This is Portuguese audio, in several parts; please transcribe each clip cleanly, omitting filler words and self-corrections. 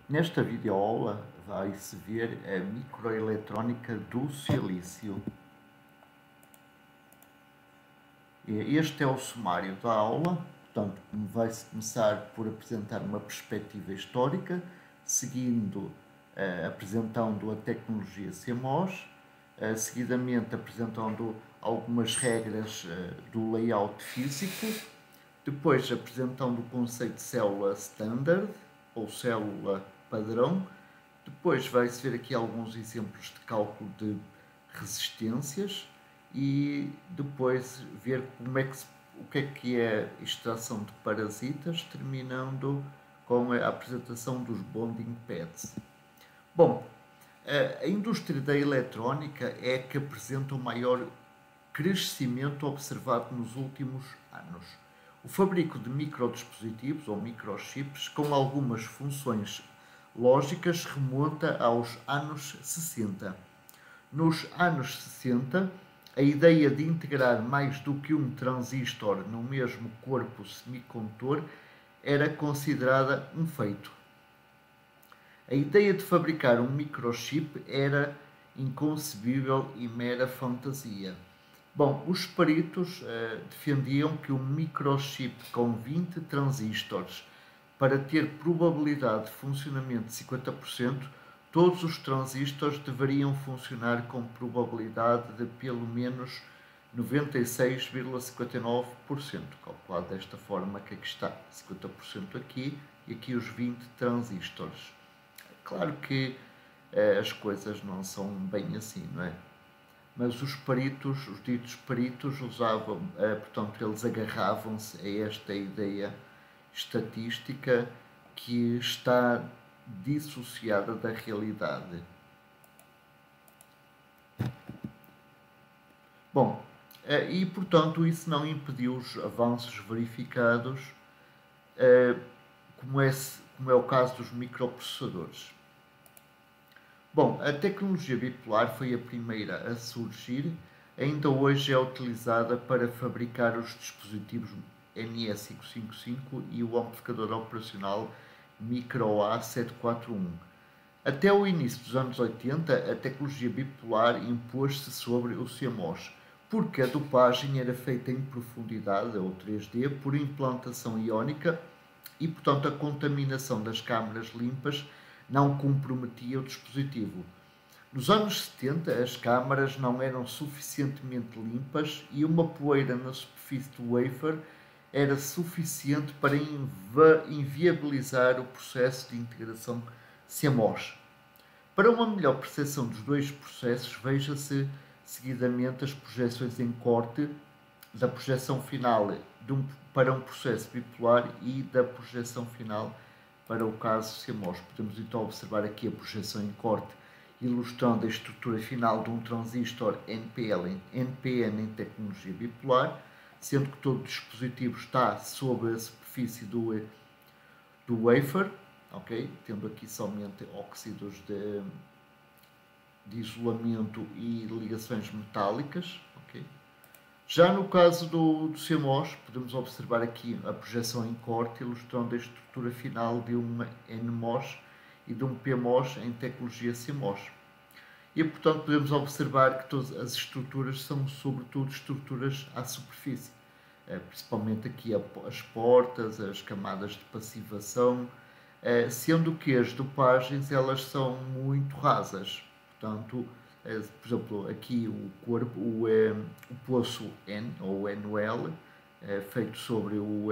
Nesta videoaula vai-se ver a microeletrónica do silício. Este é o sumário da aula, portanto vai-se começar por apresentar uma perspectiva histórica, seguindo apresentando a tecnologia CMOS, seguidamente apresentando algumas regras do layout físico, depois apresentando o conceito de célula standard ou célula padrão. Depois vai-se ver aqui alguns exemplos de cálculo de resistências e depois ver o que é a extração de parasitas, terminando com a apresentação dos bonding pads. Bom, a indústria da eletrónica é a que apresenta o maior crescimento observado nos últimos anos. O fabrico de microdispositivos ou microchips com algumas funções lógicas remonta aos anos 60. Nos anos 60, a ideia de integrar mais do que um transistor no mesmo corpo semicondutor era considerada um feito. A ideia de fabricar um microchip era inconcebível e mera fantasia. Bom, os peritos defendiam que um microchip com 20 transistores, para ter probabilidade de funcionamento de 50%, todos os transistores deveriam funcionar com probabilidade de pelo menos 96,59%. Calculado desta forma, que aqui está 50% aqui e aqui os 20 transistores. Claro que as coisas não são bem assim, não é? Mas os peritos, os ditos peritos, usavam, portanto, eles agarravam-se a esta ideia estatística que está dissociada da realidade. Bom, e portanto isso não impediu os avanços verificados, como é o caso dos microprocessadores. Bom, a tecnologia bipolar foi a primeira a surgir, ainda hoje é utilizada para fabricar os dispositivos ME555 e o amplificador operacional Micro A741. Até o início dos anos 80, a tecnologia bipolar impôs-se sobre o CMOS, porque a dopagem era feita em profundidade, ou 3D, por implantação iónica e, portanto, a contaminação das câmaras limpas não comprometia o dispositivo. Nos anos 70, as câmaras não eram suficientemente limpas e uma poeira na superfície do wafer era suficiente para inviabilizar o processo de integração CMOS. Para uma melhor percepção dos dois processos, veja-se seguidamente as projeções em corte da projeção final para um processo bipolar e da projeção final para o caso CMOS. Podemos então observar aqui a projeção em corte, ilustrando a estrutura final de um transistor NPN em tecnologia bipolar, sendo que todo o dispositivo está sobre a superfície do wafer, okay? Tendo aqui somente óxidos de isolamento e ligações metálicas. Okay? Já no caso do CMOS, podemos observar aqui a projeção em corte, ilustrando a estrutura final de um NMOS e de um PMOS em tecnologia CMOS. E, portanto, podemos observar que todas as estruturas são, sobretudo, estruturas à superfície. Principalmente aqui as portas, as camadas de passivação, sendo que as dopagens elas são muito rasas. Portanto, por exemplo, aqui o corpo, o poço N ou NOL, feito sobre o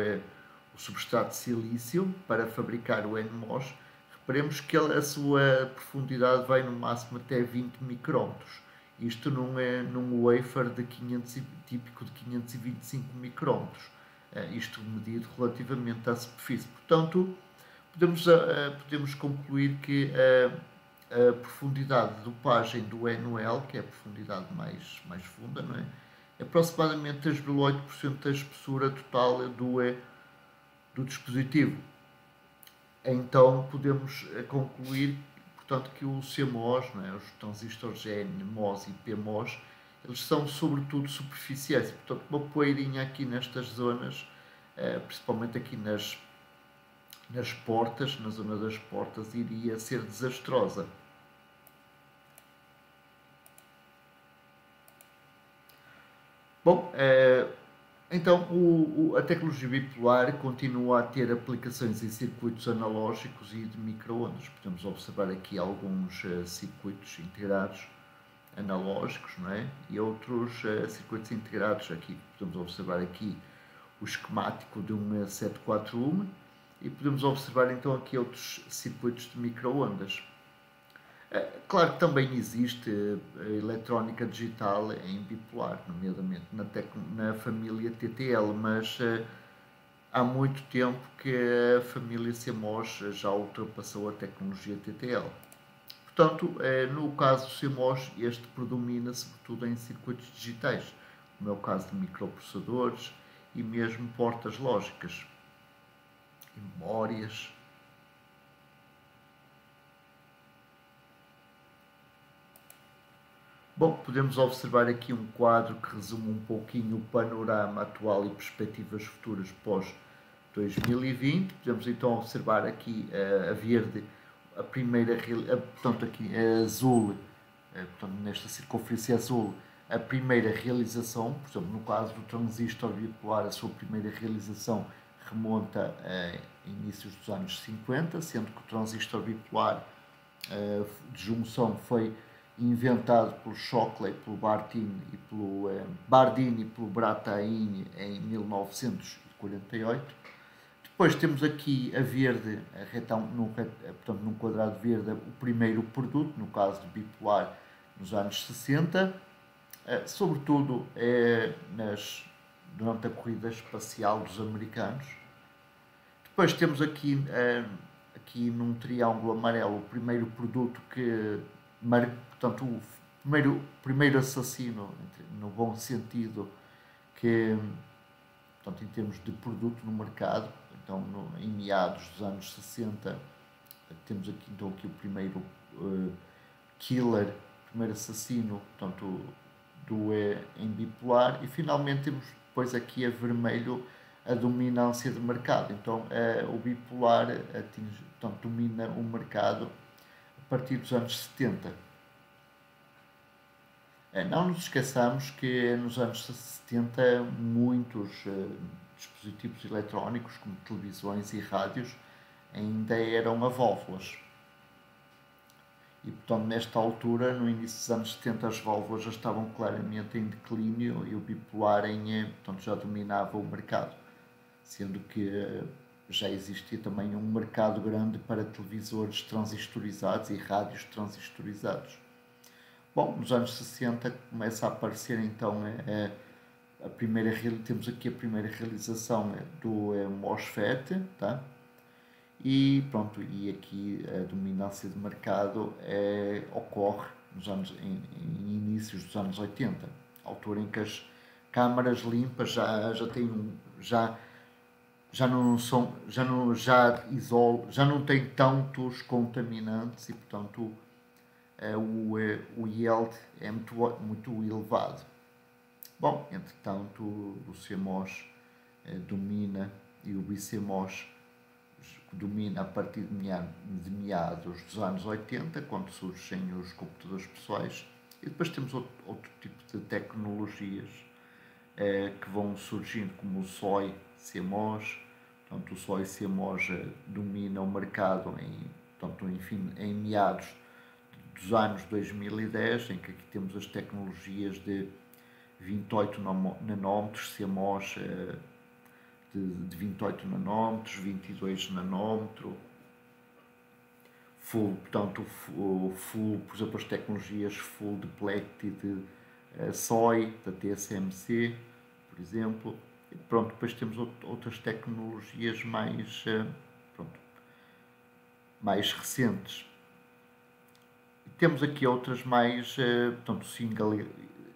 substrato de silício para fabricar o NMOS, reparemos que a sua profundidade vai no máximo até 20 micrômetros. Isto num wafer típico de 525 micrômetros. Isto medido relativamente à superfície. Portanto, podemos concluir que a profundidade de dopagem do NOL, que é a profundidade mais funda, não é? É aproximadamente 3,8% da espessura total do dispositivo. Então podemos concluir, portanto, que o CMOS, não é? Os transistores NMOS e PMOS, eles são sobretudo superficiais. Portanto, uma poeirinha aqui nestas zonas, principalmente aqui nas nas portas, na zona das portas, iria ser desastrosa. Bom, então a tecnologia bipolar continua a ter aplicações em circuitos analógicos e de microondas. Podemos observar aqui alguns circuitos integrados analógicos, não é? E outros circuitos integrados. Aqui podemos observar aqui o esquemático de um 741 e podemos observar então aqui outros circuitos de microondas. Claro que também existe eletrónica digital em bipolar, nomeadamente na família TTL, mas há muito tempo que a família CMOS já ultrapassou a tecnologia TTL. Portanto, no caso do CMOS, este predomina sobretudo em circuitos digitais, como é o caso de microprocessadores e mesmo portas lógicas e memórias. Bom, podemos observar aqui um quadro que resume um pouquinho o panorama atual e perspectivas futuras pós 2020. Podemos então observar aqui a verde, a primeira, portanto aqui a azul, portanto nesta circunferência azul, a primeira realização, por exemplo, no caso do transistor bipolar, a sua primeira realização remonta a inícios dos anos 50, sendo que o transistor bipolar de junção foi inventado pelo Shockley, pelo Bardeen e pelo Brattain em 1948. Depois temos aqui a verde, portanto num quadrado verde, o primeiro produto, no caso do bipolar, nos anos 60, sobretudo durante a corrida espacial dos americanos. Depois temos aqui num triângulo amarelo o primeiro produto que, portanto, o primeiro assassino, no bom sentido, que, portanto, em termos de produto no mercado. Então, em meados dos anos 60, temos aqui, então, aqui o primeiro killer, primeiro assassino, portanto, em bipolar, e finalmente temos depois aqui a vermelho a dominância de mercado. Então, o bipolar portanto, domina o mercado a partir dos anos 70. Não nos esqueçamos que nos anos 70 muitos dispositivos eletrónicos, como televisões e rádios, ainda eram a válvulas. E, portanto, nesta altura, no início dos anos 70, as válvulas já estavam claramente em declínio e o bipolar portanto, já dominava o mercado, sendo que já existia também um mercado grande para televisores transistorizados e rádios transistorizados. Bom, nos anos 60 começa a aparecer então temos aqui a primeira realização do MOSFET, tá? E pronto, e aqui a dominância de mercado ocorre em inícios dos anos 80, altura em que as câmaras limpas já não têm tantos contaminantes e portanto o yield é muito elevado. Bom, entretanto o CMOS domina e o BCMOS domina a partir de meados dos anos 80, quando surgem os computadores pessoais, e depois temos outro tipo de tecnologias que vão surgindo, como o SOI CMOS. Portanto, o SOI CMOS domina o mercado em meados dos anos 2010, em que aqui temos as tecnologias de 28 nanómetros, CMOS de 28 nanómetros, 22 nanómetro, portanto, por exemplo, as tecnologias full depleted de SOI, da TSMC, por exemplo. E pronto, depois temos outras tecnologias mais recentes. E temos aqui outras portanto,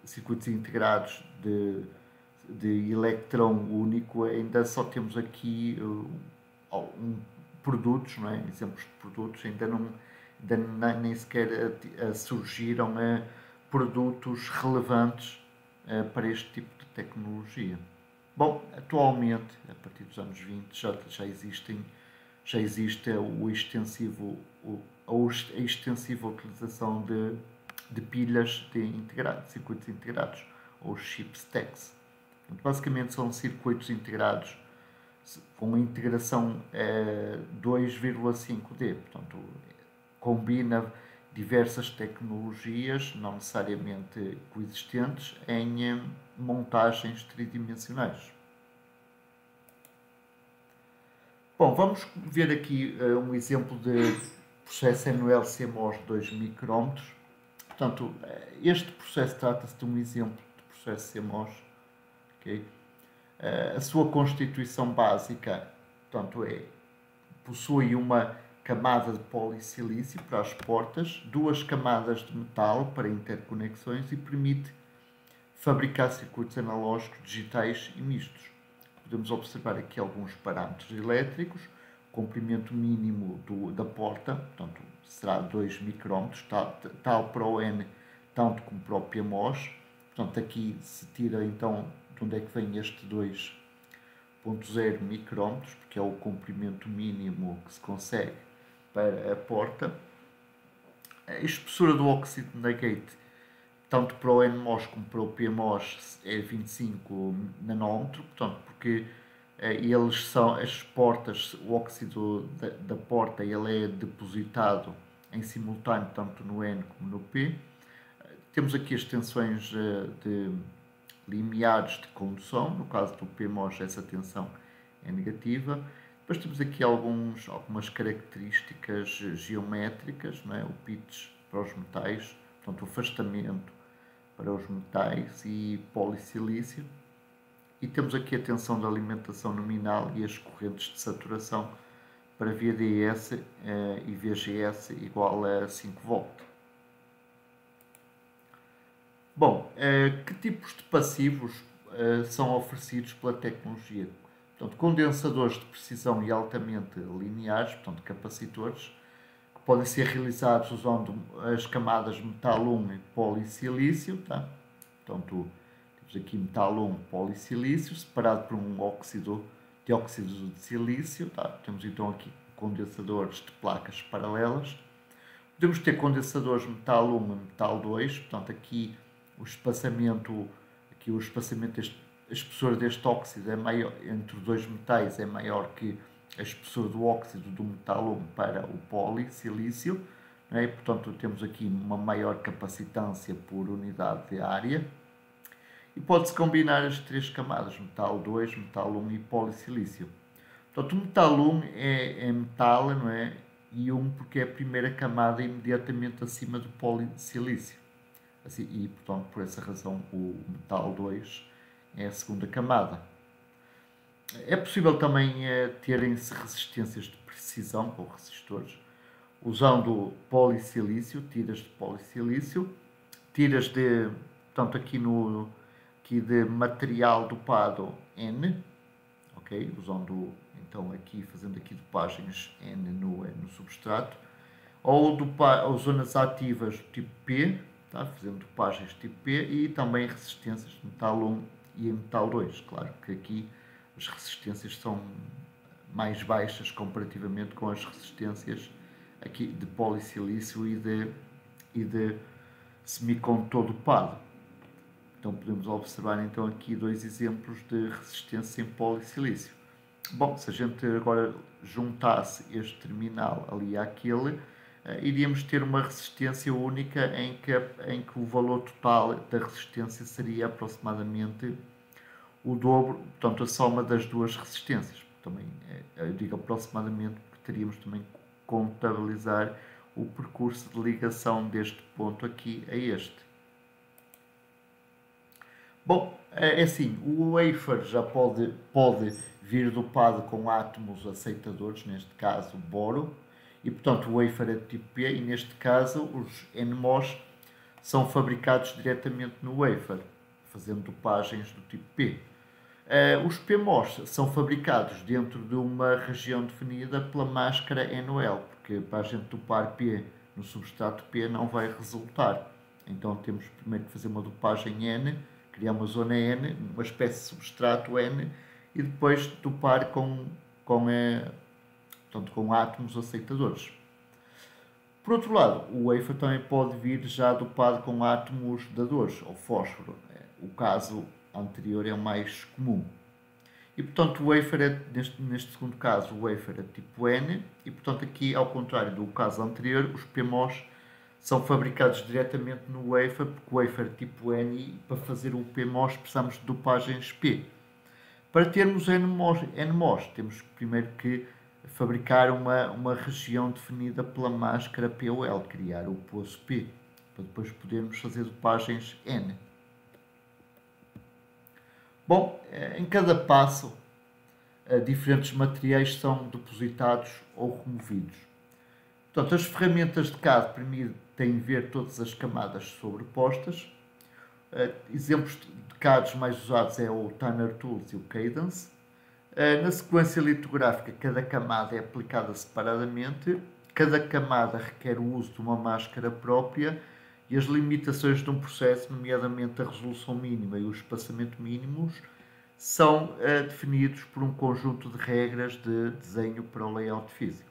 circuitos integrados de eletrão único. Ainda só temos aqui produtos, não é? Exemplos de produtos, ainda nem sequer surgiram produtos relevantes para este tipo de tecnologia. Bom, atualmente, a partir dos anos 20, já existem já existe a extensiva utilização de pilhas circuitos integrados, ou chip stacks. Basicamente são circuitos integrados com integração 2,5D, portanto combina diversas tecnologias, não necessariamente coexistentes, em montagens tridimensionais. Bom, vamos ver aqui um exemplo de processo NOL-CMOS de 2 micrômetros. Portanto, este processo trata-se de um exemplo de processo CMOS. Okay? A sua constituição básica, portanto, possui uma camada de polissilício para as portas, 2 camadas de metal para interconexões e permite fabricar circuitos analógicos, digitais e mistos. Podemos observar aqui alguns parâmetros elétricos, comprimento mínimo da porta, portanto, será 2 micrômetros, tal para o N, tanto como para o PMOS. Portanto, aqui se tira então de onde é que vem este 2,0 micrômetros, porque é o comprimento mínimo que se consegue para a porta. A espessura do óxido na gate, tanto para o NMOS como para o PMOS, é 25 nanômetros, portanto, porque eles são as portas, o óxido da porta ele é depositado em simultâneo tanto no N como no P. Temos aqui as tensões de limiares de condução, no caso do PMOS essa tensão é negativa. Depois temos aqui algumas características geométricas, não é? O pitch para os metais, portanto o afastamento para os metais e polissilício. E temos aqui a tensão de alimentação nominal e as correntes de saturação para VDS e VGS igual a 5 V. Bom, que tipos de passivos são oferecidos pela tecnologia? Portanto, condensadores de precisão e altamente lineares, portanto, capacitores, que podem ser realizados usando as camadas metal 1 e polissilício, tá? Portanto, temos aqui metal 1 polissilício, separado por um dióxido de silício, tá? Temos então aqui condensadores de placas paralelas. Podemos ter condensadores metal 1 e metal 2, portanto, aqui a espessura deste óxido é maior, entre os dois metais é maior que a espessura do óxido do metal 1 para o polissilício, né? Portanto temos aqui uma maior capacitância por unidade de área. E pode-se combinar as 3 camadas, metal 2, metal 1 e polissilício. Portanto, o metal 1 é metal, não é? E 1 porque é a primeira camada imediatamente acima do polissilício. Assim, e, portanto, por essa razão, o metal 2 é a segunda camada. É possível também terem-se resistências de precisão, ou resistores, usando polissilício, tiras de polissilício, tiras de, portanto, aqui de material dopado N, ok? Usando, então, aqui, fazendo aqui dopagens N no substrato, ou zonas ativas do tipo P, tá? Fazendo dopagens tipo P, e também resistências de metal 1 e metal 2. Claro que aqui as resistências são mais baixas comparativamente com as resistências aqui de polissilício e de semicondutor dopado. Então podemos observar então aqui 2 exemplos de resistência em polissilício. Bom, se a gente agora juntasse este terminal ali àquele, iríamos ter uma resistência única em que o valor total da resistência seria aproximadamente o dobro, portanto a soma das 2 resistências. Também eu digo aproximadamente porque teríamos também que contabilizar o percurso de ligação deste ponto aqui a este. Bom, é assim, o wafer já pode vir dopado com átomos aceitadores, neste caso boro, e portanto o wafer é de tipo P, e neste caso os NMOS são fabricados diretamente no wafer, fazendo dopagens do tipo P. Os PMOS são fabricados dentro de uma região definida pela máscara NOL, porque para a gente dopar P no substrato P não vai resultar. Então temos primeiro que fazer uma dopagem N, criar uma zona N, uma espécie de substrato N, e depois dopar com portanto com átomos aceitadores. Por outro lado, o wafer também pode vir já dopado com átomos dadores, ou fósforo. O caso anterior é o mais comum. E, portanto, o wafer neste segundo caso, o wafer é tipo N, e, portanto, aqui, ao contrário do caso anterior, os PMOS são fabricados diretamente no wafer, porque o wafer é tipo N, e para fazer o PMOS precisamos de dopagens P. Para termos NMOS, temos primeiro que fabricar uma região definida pela máscara POL, criar o poço P, para depois podermos fazer dopagens N. Bom, em cada passo, diferentes materiais são depositados ou removidos. Portanto, as ferramentas de CAD permitem ver todas as camadas sobrepostas. Exemplos de CADs mais usados é o Tanner Tools e o Cadence. Na sequência litográfica, cada camada é aplicada separadamente. Cada camada requer o uso de uma máscara própria e as limitações de um processo, nomeadamente a resolução mínima e o espaçamento mínimos, são definidos por um conjunto de regras de desenho para o layout físico.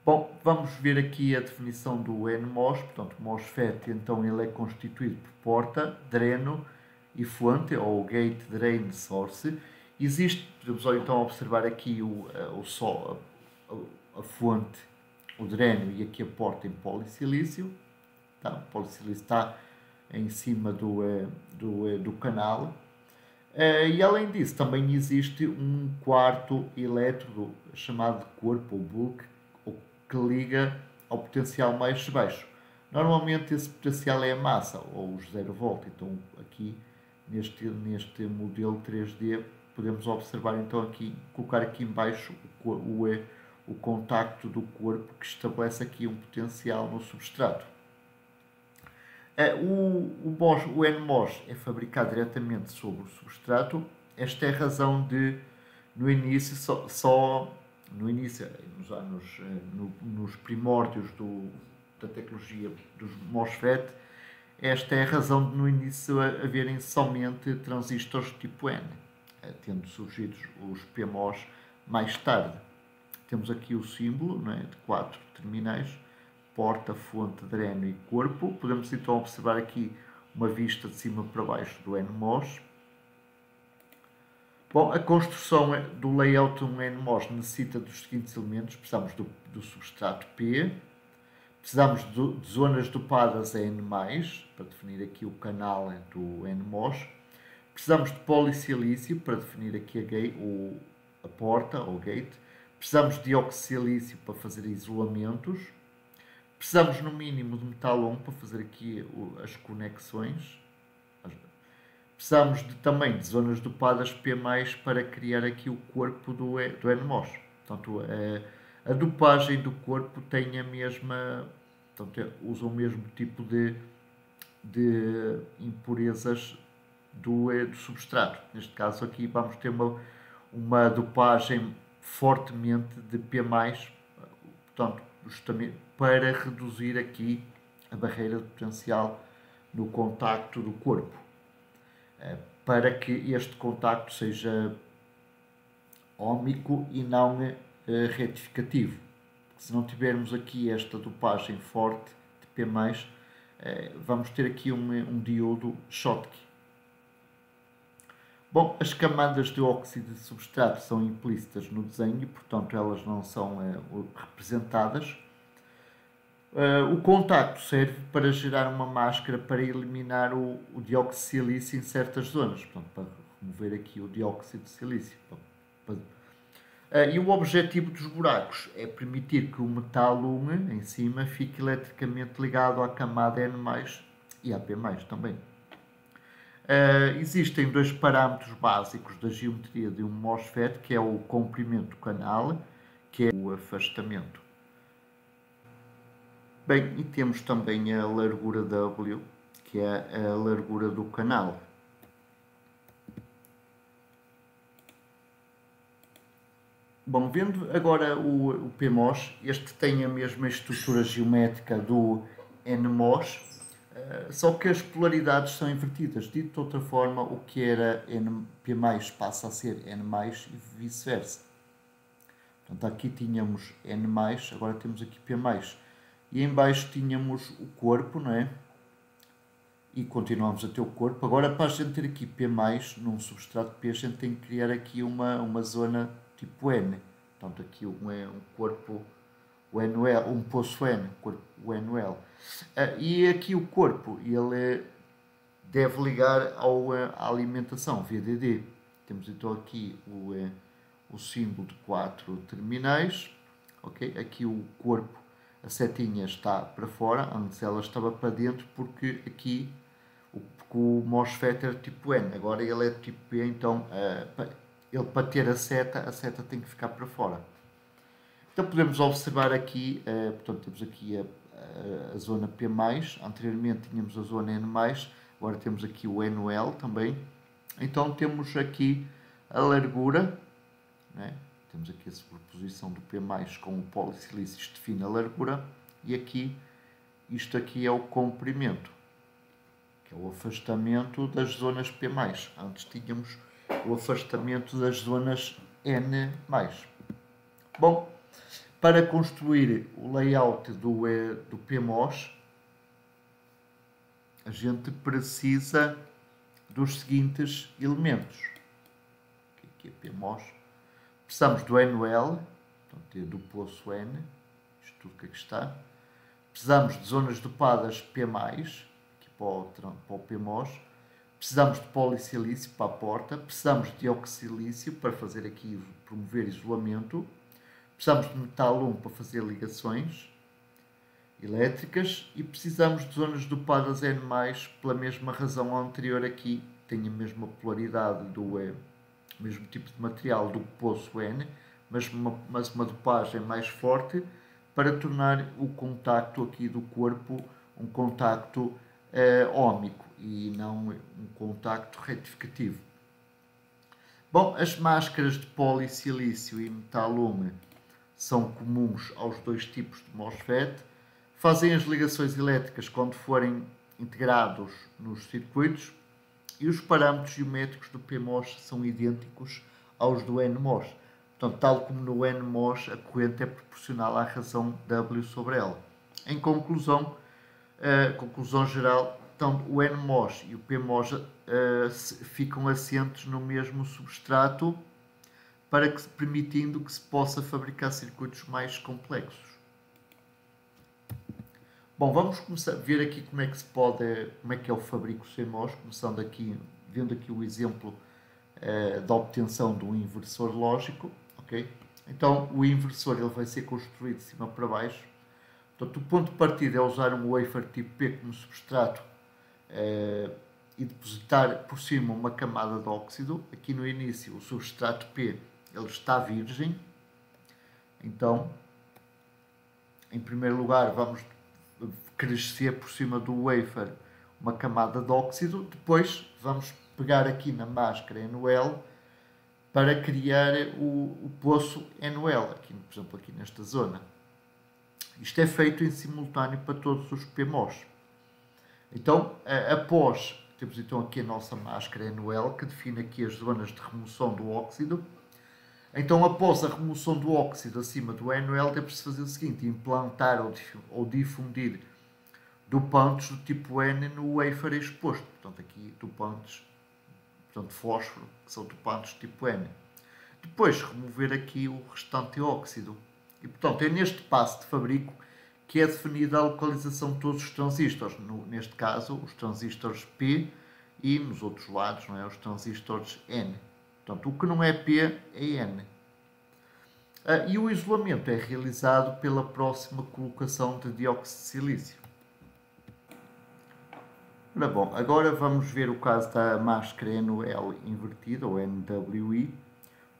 Bom, vamos ver aqui a definição do NMOS. Portanto, o MOSFET, então, ele é constituído por porta, dreno e fonte, ou Gate Drain Source. Podemos então observar aqui a fonte, o dreno e aqui a porta em polissilício. Tá? O polissilício está em cima do canal. E além disso, também existe um quarto elétrodo chamado de corpo ou bulk, que liga ao potencial mais baixo. Normalmente esse potencial é a massa, ou os 0 volt. Então aqui neste modelo 3D podemos observar então aqui, colocar aqui em baixo o contacto do corpo que estabelece aqui um potencial no substrato. O NMOS é fabricado diretamente sobre o substrato. Esta é a razão de, no início, nos primórdios da tecnologia dos MOSFET, esta é a razão de, no início, haverem somente transistores tipo N, tendo surgido os PMOS mais tarde. Temos aqui o símbolo, não é, de 4 terminais: porta, fonte, dreno e corpo. Podemos então observar aqui uma vista de cima para baixo do NMOS. Bom, a construção do layout de um NMOS necessita dos seguintes elementos. Precisamos do substrato P, precisamos de zonas dopadas a N+, para definir aqui o canal do NMOS. Precisamos de polissilício para definir aqui a porta ou gate. Precisamos de oxissilício para fazer isolamentos. Precisamos no mínimo de metal 1 para fazer aqui as conexões. Precisamos também de zonas dopadas P+, para criar aqui o corpo do NMOS. Portanto, a dopagem do corpo tem a mesma, portanto, usa o mesmo tipo de impurezas do substrato. Neste caso aqui vamos ter uma dopagem fortemente de P+, portanto, justamente para reduzir aqui a barreira de potencial no contacto do corpo, para que este contacto seja óhmico e não retificativo. Se não tivermos aqui esta dopagem forte de P+, vamos ter aqui um diodo Schottky. Bom, as camadas de óxido de substrato são implícitas no desenho e, portanto, elas não são representadas. O contacto serve para gerar uma máscara para eliminar o dióxido de silício em certas zonas, portanto, para remover aqui o dióxido de silício. E o objetivo dos buracos é permitir que o metal 1 em cima fique eletricamente ligado à camada N+, e à P+, também. Existem dois parâmetros básicos da geometria de um MOSFET, que é o comprimento do canal, que é o afastamento. Bem, e temos também a largura W, que é a largura do canal. Bom, vendo agora o PMOS, este tem a mesma estrutura geométrica do NMOS, só que as polaridades são invertidas. Dito de outra forma, o que era P+, passa a ser N+, e vice-versa. Portanto, aqui tínhamos N+, agora temos aqui P+. E em baixo tínhamos o corpo, não é? E continuamos a ter o corpo. Agora, para a gente ter aqui P+, num substrato P, a gente tem que criar aqui uma zona tipo N. Portanto, aqui um corpo, o NL, um poço N, o NL. E aqui o corpo, ele deve ligar à alimentação, VDD. Temos então aqui o símbolo de 4 terminais. Okay? Aqui o corpo, a setinha está para fora, antes ela estava para dentro, porque aqui o MOSFET era tipo N, agora ele é tipo P, então ele para ter a seta tem que ficar para fora. Então podemos observar aqui, portanto temos aqui a zona P+, anteriormente tínhamos a zona N+, agora temos aqui o NL também. Então temos aqui a largura, né? Temos aqui a superposição do P+, com o polissilício, isto define a largura, e aqui, isto aqui é o comprimento, que é o afastamento das zonas P+. Antes tínhamos o afastamento das zonas N+. Bom, para construir o layout do PMOS, a gente precisa dos seguintes elementos. Aqui é PMOS. Precisamos do NL, portanto, do poço N, isto tudo que aqui está. Precisamos de zonas dopadas P+, aqui para o PMOS. Precisamos de polissilício para a porta. Precisamos de dioxilício para fazer aqui, promover isolamento. Precisamos de metal 1 para fazer ligações elétricas e precisamos de zonas dopadas N+, pela mesma razão anterior aqui, tem a mesma polaridade do mesmo tipo de material do poço N, mas uma dopagem mais forte para tornar o contacto aqui do corpo um contacto óhmico e não um contacto retificativo. Bom, as máscaras de polissilício e metal-lume são comuns aos dois tipos de MOSFET, fazem as ligações elétricas quando forem integrados nos circuitos e os parâmetros geométricos do PMOS são idênticos aos do NMOS. Portanto, tal como no NMOS, a corrente é proporcional à razão W sobre L. Em conclusão, conclusão geral, então, o NMOS e o PMOS ficam assentes no mesmo substrato, permitindo que se possa fabricar circuitos mais complexos. Bom, vamos começar a ver aqui como é que é o fabrico CMOS, começando aqui, vendo aqui o exemplo da obtenção de um inversor lógico, ok? Então, o inversor ele vai ser construído de cima para baixo. Portanto, o ponto de partida é usar um wafer tipo P como substrato e depositar por cima uma camada de óxido. Aqui no início, o substrato P ele está virgem. Então, em primeiro lugar, vamos crescer por cima do wafer uma camada de óxido. Depois, vamos pegar aqui na máscara NL para criar o poço NL, aqui, por exemplo, aqui nesta zona. Isto é feito em simultâneo para todos os PMOS. Então, após, temos então aqui a nossa máscara NL, que define aqui as zonas de remoção do óxido. Então, após a remoção do óxido acima do NL, temos de fazer o seguinte, implantar ou difundir dopantes do tipo N no wafer exposto. Portanto, aqui dopantes, portanto, fósforo, que são dopantes tipo N. Depois, remover aqui o restante óxido. E, portanto, é neste passo de fabrico que é definida a localização de todos os transistores. Neste caso, os transistores P e, nos outros lados, não é, os transistores N. Portanto, o que não é P é N. E o isolamento é realizado pela próxima colocação de dióxido de silício. Ora bom, agora vamos ver o caso da máscara NL invertida, ou NWI.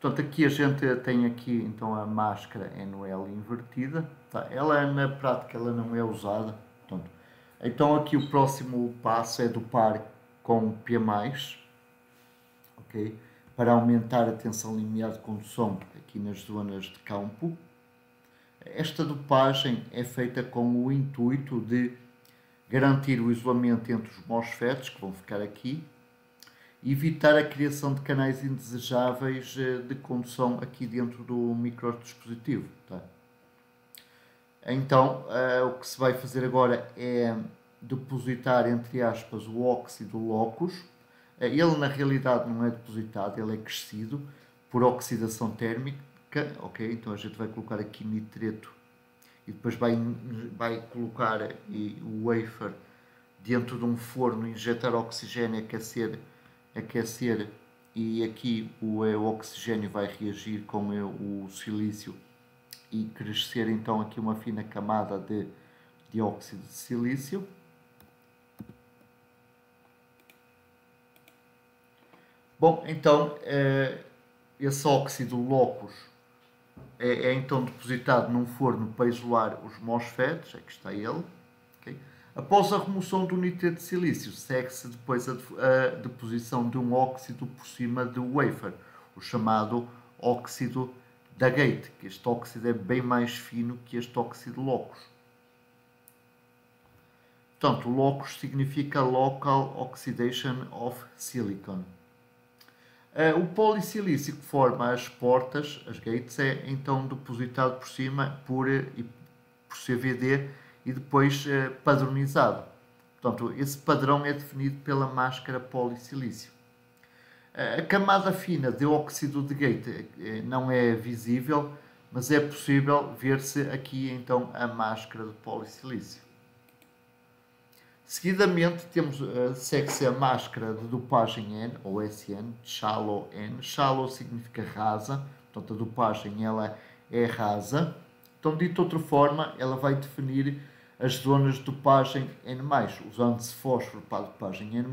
Portanto, aqui a gente tem aqui então a máscara NL invertida. Tá? Ela na prática ela não é usada. Portanto, então aqui o próximo passo é dopar com P+, ok? Para aumentar a tensão limiar de condução aqui nas zonas de campo. Esta dopagem é feita com o intuito de garantir o isolamento entre os MOSFETs, que vão ficar aqui, e evitar a criação de canais indesejáveis de condução aqui dentro do microdispositivo. Tá? Então, o que se vai fazer agora é depositar, entre aspas, o óxido locus. Ele na realidade não é depositado, ele é crescido por oxidação térmica, ok? Então a gente vai colocar aqui nitreto e depois vai colocar o wafer dentro de um forno, injetar oxigênio, aquecer e aqui o oxigênio vai reagir com o silício e crescer então aqui uma fina camada de dióxido de silício. Bom, então esse óxido locus é então depositado num forno para isolar os MOSFETs, aqui está ele. Okay? Após a remoção do nitreto de silício, segue-se depois a deposição de um óxido por cima do wafer, o chamado óxido da gate, que este óxido é bem mais fino que este óxido locus. Portanto, locus significa Local Oxidation of Silicon. O polissilício que forma as portas, as gates, é então depositado por cima por CVD e depois padronizado. Portanto, esse padrão é definido pela máscara polissilício. A camada fina de óxido de gate não é visível, mas é possível ver-se aqui então a máscara de polissilício. Seguidamente segue-se a máscara de dopagem N, ou SN, shallow N. Shallow significa rasa, portanto a dopagem ela é rasa. Então, dito de outra forma, ela vai definir as zonas de dopagem N+, usando-se fósforo para a dopagem N+,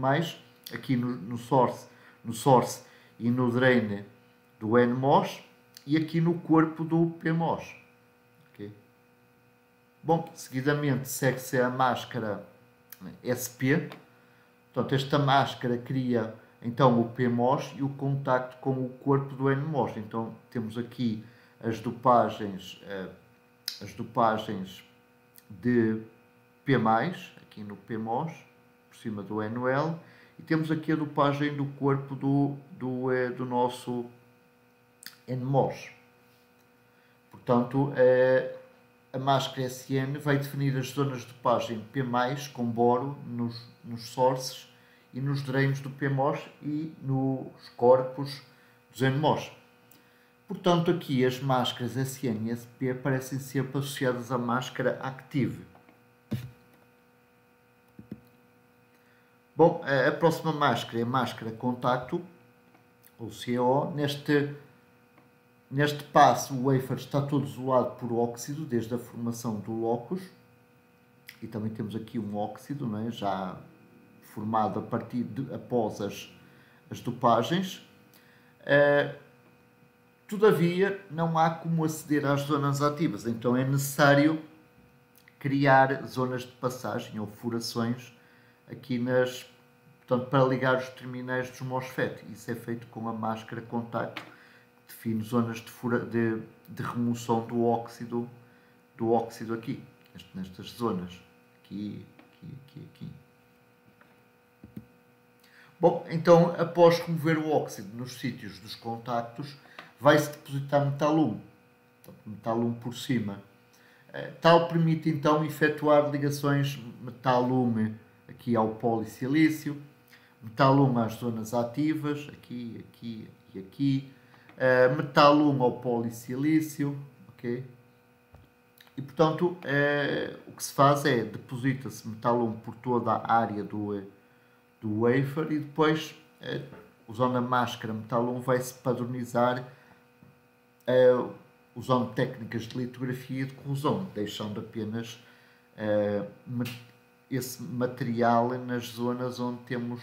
aqui no source e no drain do NMOS e aqui no corpo do PMOS. Okay? Bom, seguidamente segue-se a máscara SP. Portanto, esta máscara cria então o PMOS e o contacto com o corpo do NMOS. Então, temos aqui as dopagens de P+, aqui no PMOS, por cima do NOL, e temos aqui a dopagem do corpo do nosso NMOS. Portanto, a máscara SN vai definir as zonas de dopagem P+, com boro nos sources e nos drains do PMOS e nos corpos dos NMOS. Portanto, aqui as máscaras SN e SP parecem sempre associadas à máscara Active. Bom, a próxima máscara é a máscara Contacto, ou CO. Neste passo, o wafer está todo isolado por óxido, desde a formação do locus. E também temos aqui um óxido, não é? Já formado após as dopagens. Todavia, não há como aceder às zonas ativas, então é necessário criar zonas de passagem ou furações aqui portanto, para ligar os terminais dos MOSFET. Isso é feito com a máscara Contacto, que define zonas de remoção do óxido aqui, nestas zonas, aqui. Bom, então, após remover o óxido nos sítios dos contactos, vai-se depositar metal-1 por cima. Tal permite então efetuar ligações metal-1 aqui ao polissilício, metal-1 às zonas ativas, aqui e aqui, metal-1 ao polissilício, ok? E portanto, o que se faz é deposita-se metal-1 por toda a área do wafer e depois, usando a máscara metal-1, vai-se padronizar usando técnicas de litografia e de corrosão, deixando apenas esse material nas zonas onde temos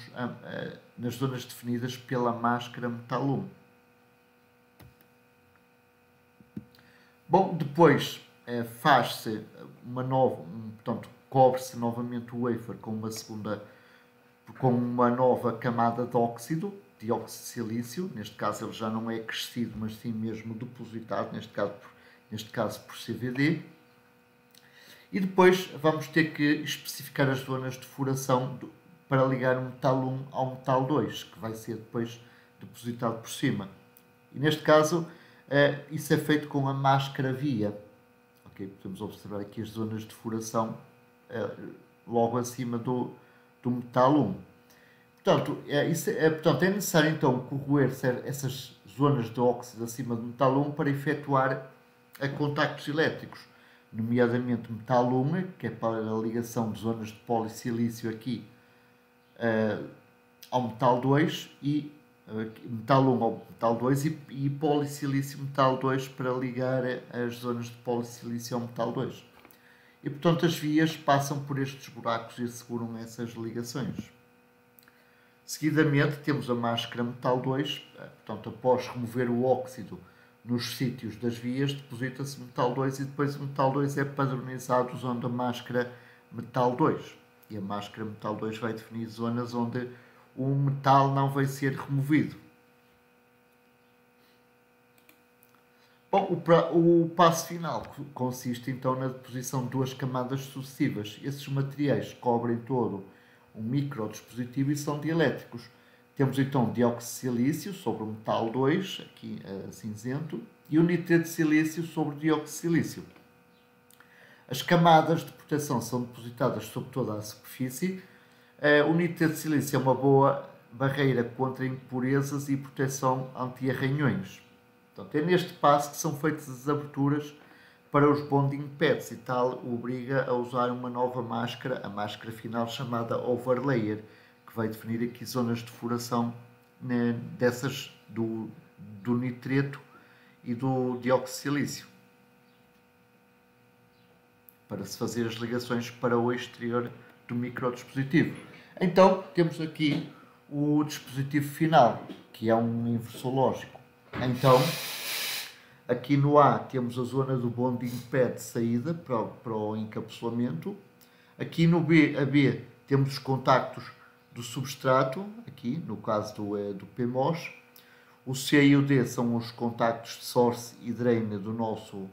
nas zonas definidas pela máscara metal-1. Bom, depois faz-se portanto, cobre-se novamente o wafer com uma nova camada de óxido, dióxido de silício. Neste caso ele já não é crescido, mas sim mesmo depositado, neste caso por CVD. E depois vamos ter que especificar as zonas de furação para ligar o metal 1 ao metal 2, que vai ser depois depositado por cima. E neste caso, isso é feito com a máscara via. Okay? Podemos observar aqui as zonas de furação logo acima do metal 1. Portanto, portanto, é necessário então corroer essas zonas de óxido acima do metal 1 para efetuar contactos elétricos, nomeadamente metal 1, que é para a ligação de zonas de polissilício aqui ao metal 2 e metal 1 ao metal 2 e polissilício metal 2 para ligar as zonas de polissilício ao metal 2. E portanto as vias passam por estes buracos e asseguram essas ligações. Seguidamente temos a máscara metal 2, portanto após remover o óxido nos sítios das vias, deposita-se metal 2 e depois o metal 2 é padronizado usando a máscara metal 2. E a máscara metal 2 vai definir zonas onde o metal não vai ser removido. Bom, o passo final consiste então na deposição de duas camadas sucessivas. Esses materiais cobrem todo um microdispositivo e são dielétricos. Temos então dióxido de silício sobre o metal 2, aqui cinzento, e o nitrato de silício sobre o dióxido de silício. As camadas de proteção são depositadas sobre toda a superfície. O nitrato de silício é uma boa barreira contra impurezas e proteção anti-arranhões. Portanto, é neste passo que são feitas as aberturas para os bonding pads e tal obriga a usar uma nova máscara, a máscara final chamada overlayer, que vai definir aqui zonas de furação dessas do nitreto e do dióxido de silício, para se fazer as ligações para o exterior do microdispositivo. Então, temos aqui o dispositivo final, que é um inversor lógico. Então, aqui no A temos a zona do bonding pad de saída para o encapsulamento. Aqui no B, a B, temos os contactos do substrato, aqui no caso do PMOS. O C e o D são os contactos de source e drain do nosso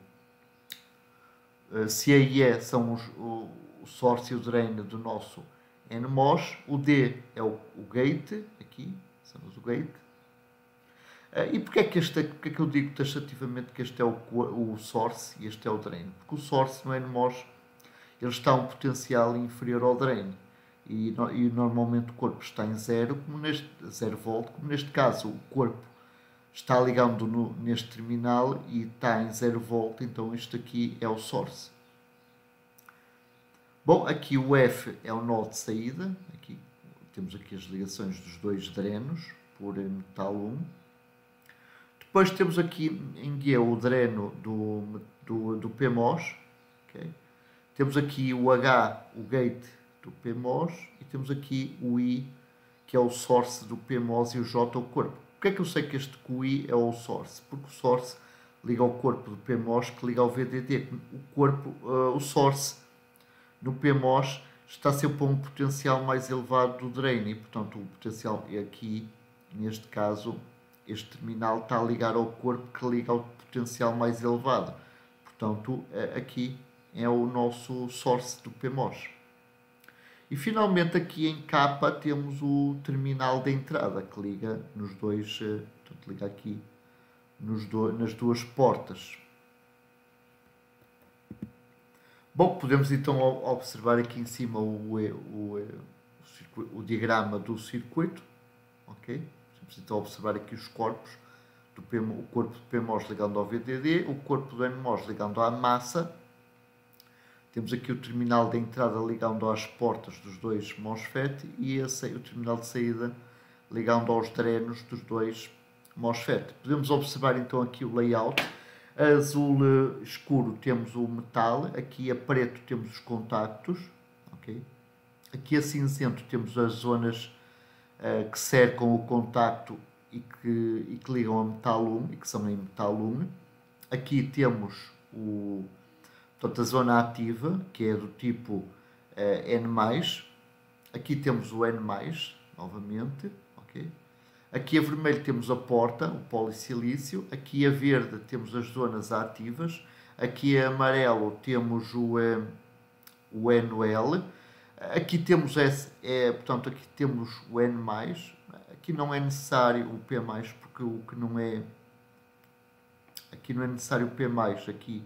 C e E são o source e o drain do nosso NMOS. O D é o gate, aqui, somos o gate. E porquê é que eu digo taxativamente que este é o source e este é o drain? Porque o source no NMOS ele está a um potencial inferior ao drain. E normalmente o corpo está em 0 volt, como neste caso o corpo está ligando neste terminal e está em 0 volt, então isto aqui é o source. Bom, aqui o F é o nó de saída, aqui temos aqui as ligações dos dois drenos por metal 1. Depois temos aqui em G o dreno do PMOS, okay? Temos aqui o H, o gate do PMOS, e temos aqui o I, que é o source do PMOS, e o J, o corpo. Porquê é que eu sei que este QI é o source? Porque o source liga ao corpo do PMOS que liga ao VDD. O source no PMOS está sempre a um potencial mais elevado do drain e, portanto, o potencial aqui, neste caso, este terminal está a ligar ao corpo que liga ao potencial mais elevado. Portanto, aqui é o nosso source do PMOS. E finalmente aqui em K temos o terminal de entrada que liga nos dois, portanto, liga aqui nas duas portas. Bom, podemos então observar aqui em cima o diagrama do circuito, ok? Podemos então observar aqui os corpos, o corpo do PMOS ligando ao VDD, o corpo do NMOS ligando à massa. Temos aqui o terminal de entrada ligando às portas dos dois MOSFET e o terminal de saída ligando aos drenos dos dois MOSFET. Podemos observar então aqui o layout. A azul escuro temos o metal, aqui a preto temos os contactos, okay? Aqui a cinzento temos as zonas que cercam o contacto e que ligam a metal 1 e que são em metal 1. Aqui temos portanto, a zona ativa, que é do tipo N+. Aqui temos o N+, novamente. Okay? Aqui a vermelho temos a porta, o polissilício. Aqui a verde temos as zonas ativas. Aqui a amarelo temos o NL. Aqui temos portanto, aqui temos o N+, aqui não é necessário o P+, porque o que não é, aqui não é necessário o P+, aqui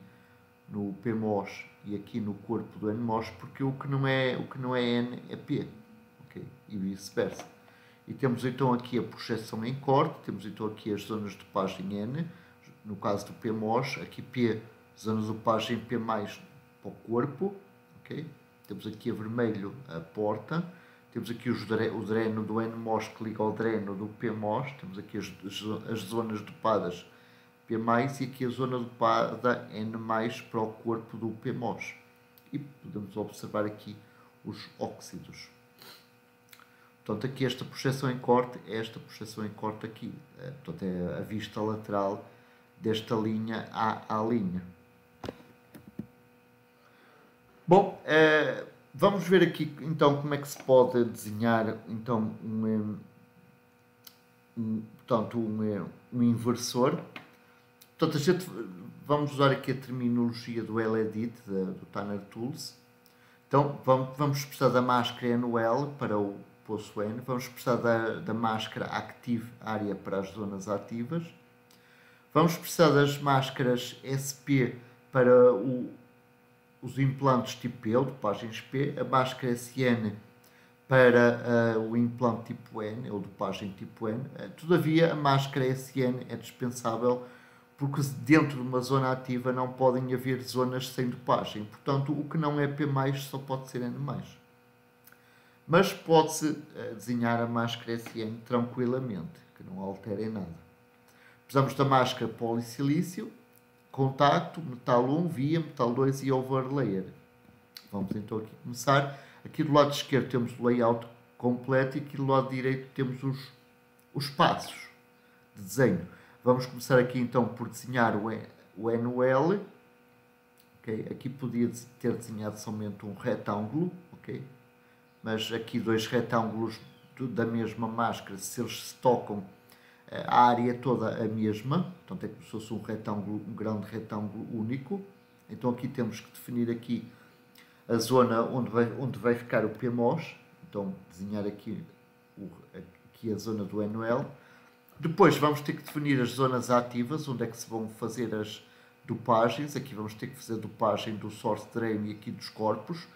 no Pmos e aqui no corpo do Nmos, porque o que não é N é P, ok? E vice-versa. E temos então aqui a projeção em corte, temos então aqui as zonas de dopagem N, no caso do Pmos, aqui P, zonas de dopagem P+, para o corpo, ok? Temos aqui a vermelho a porta, temos aqui o dreno do Nmos que liga ao dreno do Pmos, temos aqui as zonas dopadas P+, e aqui a zona dopada N+, para o corpo do Pmos. E podemos observar aqui os óxidos. Portanto, aqui esta projeção em corte é esta projeção em corte aqui. Portanto, é a vista lateral desta linha à linha. Bom, vamos ver aqui então como é que se pode desenhar então um inversor. Portanto, vamos usar aqui a terminologia do LEDIT, do Tanner Tools. Então, vamos precisar da máscara NOL para o poço N, vamos precisar da máscara Active Area para as zonas ativas, vamos precisar das máscaras SP para os implantes tipo P, ou dopagens P, a máscara SN para o implante tipo N, ou dopagem tipo N. Todavia, a máscara SN é dispensável porque dentro de uma zona ativa não podem haver zonas sem dopagem. Portanto, o que não é P+, só pode ser N+. Mas pode-se desenhar a máscara SN tranquilamente, que não altera em nada. Precisamos da máscara polissilício, contacto, metal 1, via, metal 2 e overlayer. Vamos então aqui começar. Aqui do lado esquerdo temos o layout completo e aqui do lado direito temos os passos de desenho. Vamos começar aqui então por desenhar o NOL. Okay? Aqui podia ter desenhado somente um retângulo, okay? Mas aqui dois retângulos da mesma máscara, se eles se tocam, a área toda a mesma, portanto é como se fosse um grande retângulo único. Então aqui temos que definir aqui a zona onde vai ficar o Pmos, então desenhar aqui a zona do NOL. Depois vamos ter que definir as zonas ativas, onde é que se vão fazer as dopagens. Aqui vamos ter que fazer a dopagem do source drain e aqui dos corpos,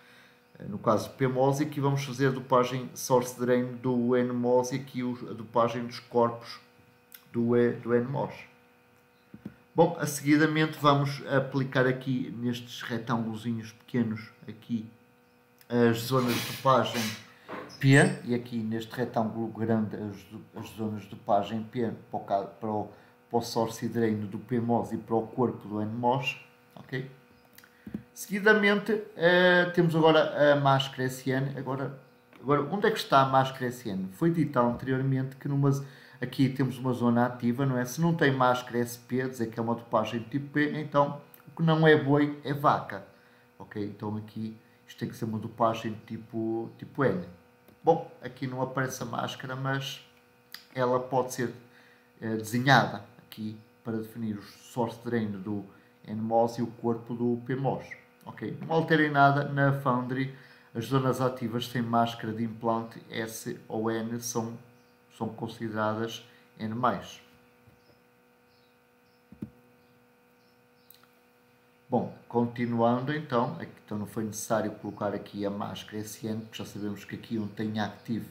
no caso Pmos, e aqui vamos fazer a dopagem source drain do Nmos e aqui a dopagem dos corpos do Nmos. Bom, a seguidamente vamos aplicar aqui nestes retângulozinhos pequenos aqui as zonas de dopagem P, e aqui neste retângulo grande as zonas de dopagem P para o source drain do Pmos e para o corpo do Nmos, ok? Seguidamente temos agora a máscara SN. Agora, onde é que está a máscara SN? Foi dito anteriormente que aqui temos uma zona ativa, não é? Se não tem máscara SP, dizer que é uma dopagem tipo P, então o que não é boi é vaca, ok? Então aqui isto tem que ser uma dopagem tipo N. Bom, aqui não aparece a máscara, mas ela pode ser desenhada aqui para definir o source drain do Nmos e o corpo do Pmos. Ok, não alterem nada na Foundry, as zonas ativas sem máscara de implante S ou N são consideradas N+. Bom, continuando então não foi necessário colocar aqui a máscara SN, porque já sabemos que aqui onde tem Active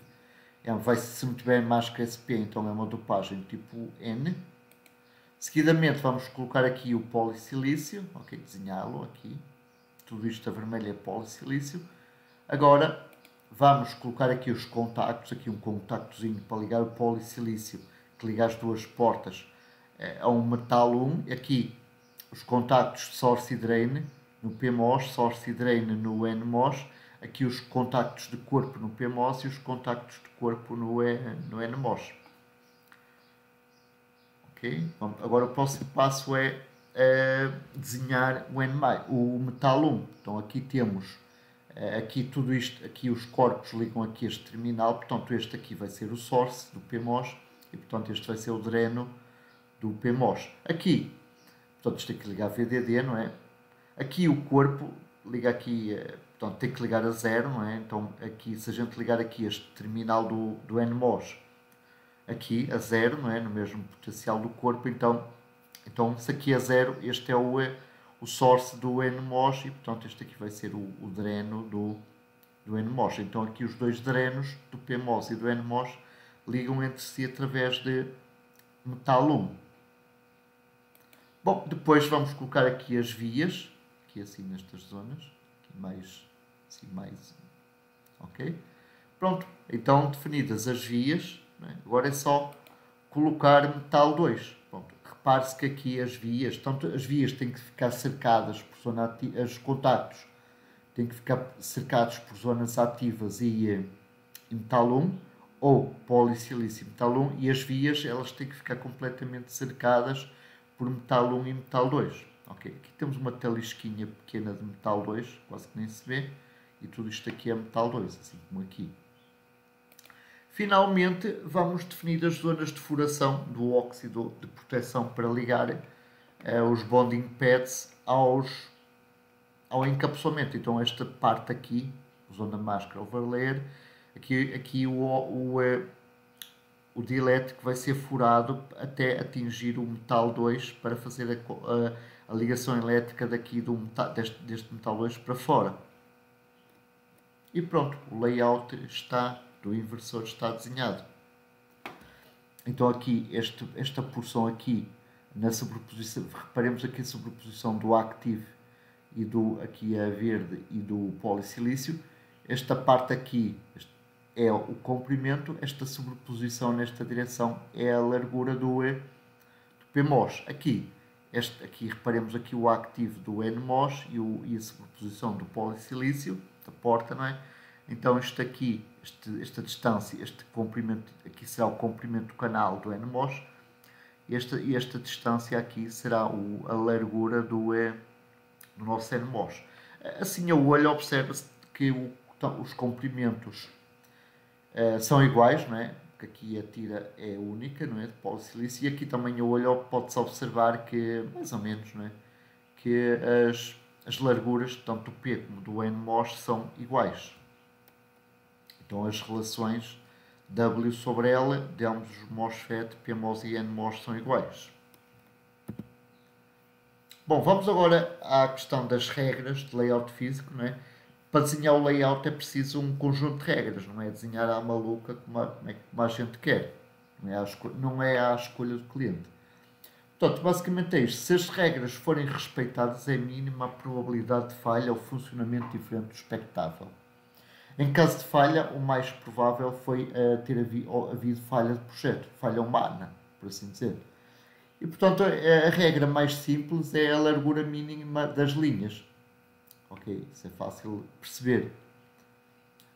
se não tiver máscara SP, então é uma dopagem tipo N. Seguidamente vamos colocar aqui o polissilício, ok, desenhá-lo aqui, tudo isto a vermelho é polissilício. Agora vamos colocar aqui os contactos, aqui um contactozinho para ligar o polissilício, que liga as duas portas a um metal 1, aqui os contactos de source e drain no Pmos, source e drain no Nmos, aqui os contactos de corpo no Pmos e os contactos de corpo no Nmos. Okay? Agora o próximo passo é desenhar o metal 1. Então aqui temos aqui tudo isto, aqui os corpos ligam aqui este terminal, portanto este aqui vai ser o source do Pmos e portanto este vai ser o dreno do Pmos. Aqui, portanto isto aqui liga a VDD, não é? Aqui o corpo liga aqui, portanto, tem que ligar a 0, não é? Então, aqui, se a gente ligar aqui este terminal do NMOS aqui a 0, não é? No mesmo potencial do corpo, então se aqui é 0, este é o source do NMOS e, portanto, este aqui vai ser o dreno do NMOS. Então, aqui os dois drenos do PMOS e do NMOS ligam entre si através de metal 1. Bom, depois vamos colocar aqui as vias, aqui assim nestas zonas, aqui mais, assim mais, ok? Pronto, então definidas as vias, né? Agora é só colocar metal 2. Pronto, repare-se que aqui as vias, tanto as vias têm que ficar cercadas por zona ativa, os contactos têm que ficar cercados por zonas ativas e metal 1, ou polissilício metal 1, e as vias elas têm que ficar completamente cercadas por metal 1 e metal 2. Okay. Aqui temos uma talisquinha pequena de metal 2, quase que nem se vê, e tudo isto aqui é metal 2, assim como aqui. Finalmente, vamos definir as zonas de furação do óxido de proteção para ligar os bonding pads ao encapsulamento. Então, esta parte aqui, zona máscara overlayer, aqui o dielétrico vai ser furado até atingir o metal 2 para fazer a ligação elétrica daqui deste metal 2 para fora. E pronto, o layout do inversor está desenhado. Então aqui, esta porção aqui, na sobreposição, reparemos aqui a sobreposição do active e aqui a verde e do polissilício. Esta parte aqui é o comprimento, esta sobreposição nesta direção é a largura do PMOS. Aqui reparemos aqui o active do NMOS e a sobreposição do polissilício, da porta, não é? Então isto aqui, esta distância, este comprimento, aqui será o comprimento do canal do NMOS, e esta distância aqui será a largura do nosso NMOS. Assim a olho observa-se que os comprimentos são iguais, não é? Porque aqui a tira é única, não é? De polissilício, e aqui também a olho pode-se observar que, mais ou menos, não é? Que as larguras, tanto do P como do NMOS, são iguais. Então as relações W sobre L de ambos os MOSFET, PMOS e NMOS são iguais. Bom, vamos agora à questão das regras de layout físico, não é? Para desenhar o layout é preciso um conjunto de regras, não é desenhar à maluca como a gente quer, não é à escolha do cliente. Portanto, basicamente é isto. Se as regras forem respeitadas, é mínima a probabilidade de falha ou funcionamento diferente do expectável. Em caso de falha, o mais provável foi ter havido falha de projeto, falha humana, por assim dizer. E, portanto, a regra mais simples é a largura mínima das linhas. Ok, isso é fácil perceber.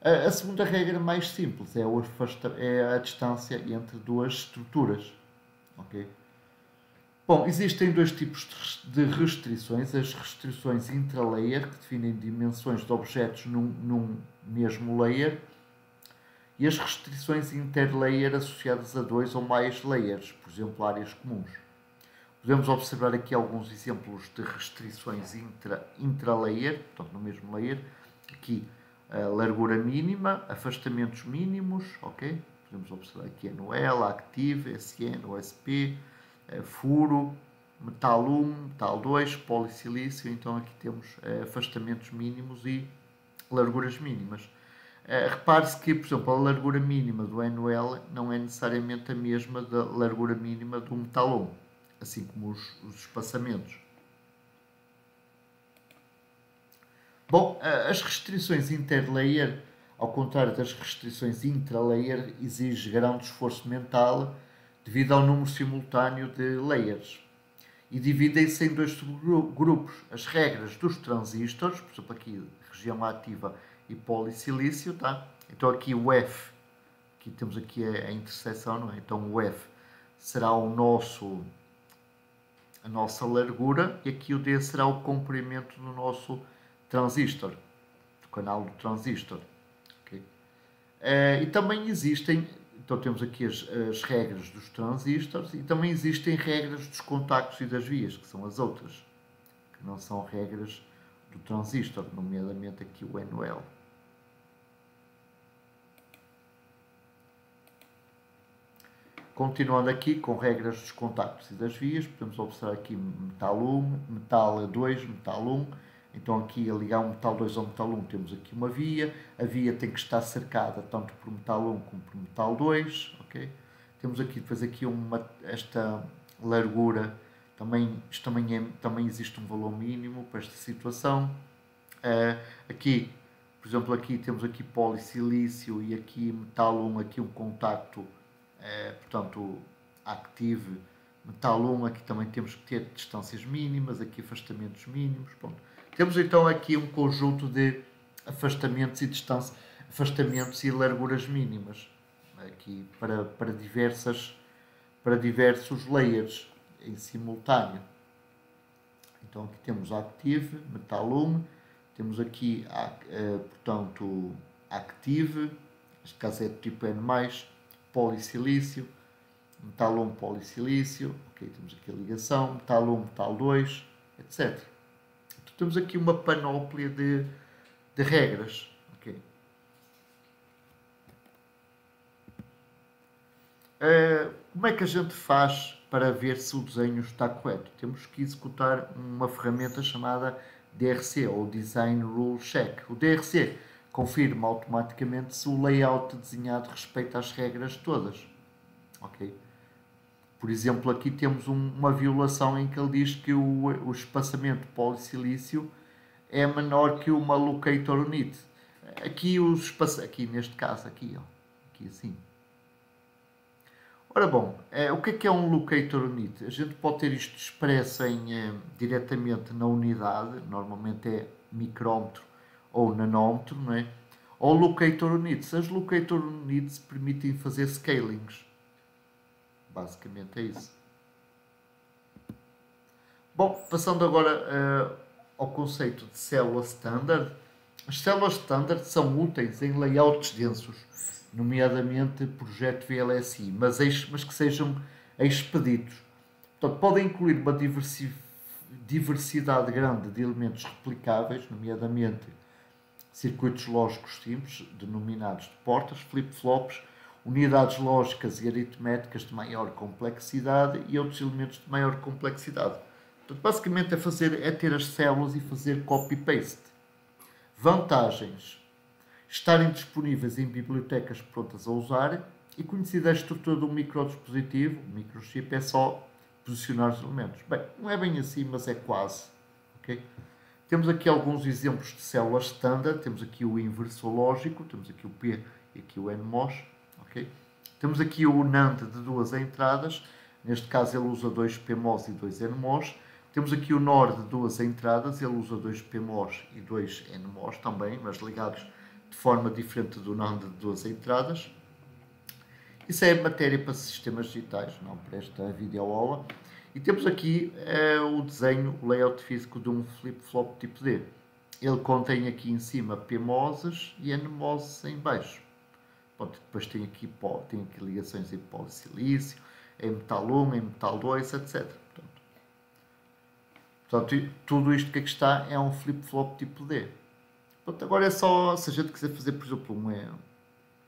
A segunda regra mais simples é a distância entre duas estruturas. Ok? Bom, existem dois tipos de restrições. As restrições intra-layer, que definem dimensões de objetos num mesmo layer, e as restrições inter-layer associadas a dois ou mais layers, por exemplo, áreas comuns. Podemos observar aqui alguns exemplos de restrições intra-layer, portanto, no mesmo layer. Aqui, a largura mínima, afastamentos mínimos, ok? Podemos observar aqui NOL, Active, SN, OSP, furo, metal 1, metal 2, polissilício. Então aqui temos afastamentos mínimos e larguras mínimas. Repare-se que, por exemplo, a largura mínima do NOL não é necessariamente a mesma da largura mínima do metal 1, assim como os espaçamentos. Bom, as restrições interlayer, ao contrário das restrições intralayer, exigem grande esforço mental devido ao número simultâneo de layers. E dividem-se em dois subgrupos. As regras dos transistores, por exemplo, aqui região ativa e polissilício, tá? Então aqui o F, aqui temos aqui a interseção, não é? Então o F será a nossa largura, e aqui o D será o comprimento do nosso transistor, do canal do transistor. Okay? E também existem, então temos aqui as regras dos transistores, e também existem regras dos contactos e das vias, que são as outras, que não são regras do transistor, nomeadamente aqui o NOL. Continuando aqui com regras dos contactos e das vias, podemos observar aqui metal 1, metal 2, metal 1. Então aqui a ligar um metal 2 ao metal 1 temos aqui uma via. A via tem que estar cercada tanto por metal 1 como por metal 2. Okay? Temos aqui depois aqui esta largura, também existe um valor mínimo para esta situação. Aqui, por exemplo, aqui temos aqui polissilício e aqui metal 1, aqui um contacto, portanto, active. Metal 1, aqui também temos que ter distâncias mínimas, aqui afastamentos mínimos. Pronto. Temos então aqui um conjunto de afastamentos e larguras mínimas, aqui para diversos layers em simultâneo. Então aqui temos active, metal 1, temos aqui, portanto, active, neste caso é tipo N+, polissilício, metal 1, polissilício, ok, temos aqui a ligação, metal 1, metal 2, etc. Então temos aqui uma panóplia de regras. Okay. Como é que a gente faz para ver se o desenho está correto? Temos que executar uma ferramenta chamada DRC, ou Design Rule Check. O DRC confirma automaticamente se o layout desenhado respeita as regras todas. Okay? Por exemplo, aqui temos uma violação em que ele diz que o espaçamento polissilício é menor que uma locator unit. Aqui neste caso, aqui assim. Ora bom, o que é um locator unit? A gente pode ter isto expresso diretamente na unidade, normalmente é micrómetro ou nanómetro, não é? Ou locator units. As locator units permitem fazer scalings. Basicamente é isso. Bom, passando agora ao conceito de célula standard. As células standard são úteis em layouts densos, nomeadamente projeto VLSI, mas que sejam expeditos. Portanto, podem incluir uma diversidade grande de elementos replicáveis, nomeadamente circuitos lógicos simples, denominados de portas, flip-flops, unidades lógicas e aritméticas de maior complexidade e outros elementos de maior complexidade. Portanto, basicamente é ter as células e fazer copy-paste. Vantagens: estarem disponíveis em bibliotecas prontas a usar e conhecida a estrutura do microdispositivo, o microchip, é só posicionar os elementos. Bem, não é bem assim, mas é quase. Okay? Temos aqui alguns exemplos de células standard. Temos aqui o inversor lógico, temos aqui o P e aqui o NMOS. Okay? Temos aqui o NAND de duas entradas, neste caso ele usa 2 PMOS e 2 NMOS. Temos aqui o NOR de duas entradas, ele usa 2 PMOS e 2 NMOS também, mas ligados de forma diferente do NAND de duas entradas. Isso é matéria para sistemas digitais, não para esta videoaula. E temos aqui o desenho, o layout físico de um flip-flop tipo D. Ele contém aqui em cima PMOSes e NMOSes em baixo. Pronto, depois tem aqui ligações em polissilício, em metal 1, em metal 2, etc. Portanto, tudo isto que aqui está é um flip-flop tipo D. Portanto, agora é só, se a gente quiser fazer, por exemplo,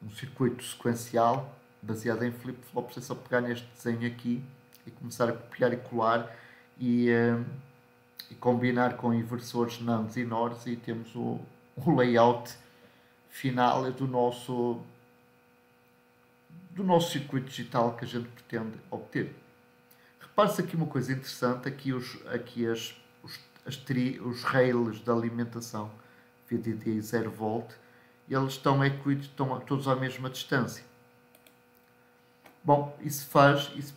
um circuito sequencial baseado em flip-flops, é só pegar neste desenho aqui e começar a copiar e colar e combinar com inversores NANDs e NORs e temos o layout final do nosso circuito digital que a gente pretende obter. Repare-se aqui uma coisa interessante, aqui os rails de alimentação VDD 0V, eles estão todos à mesma distância. Bom, isso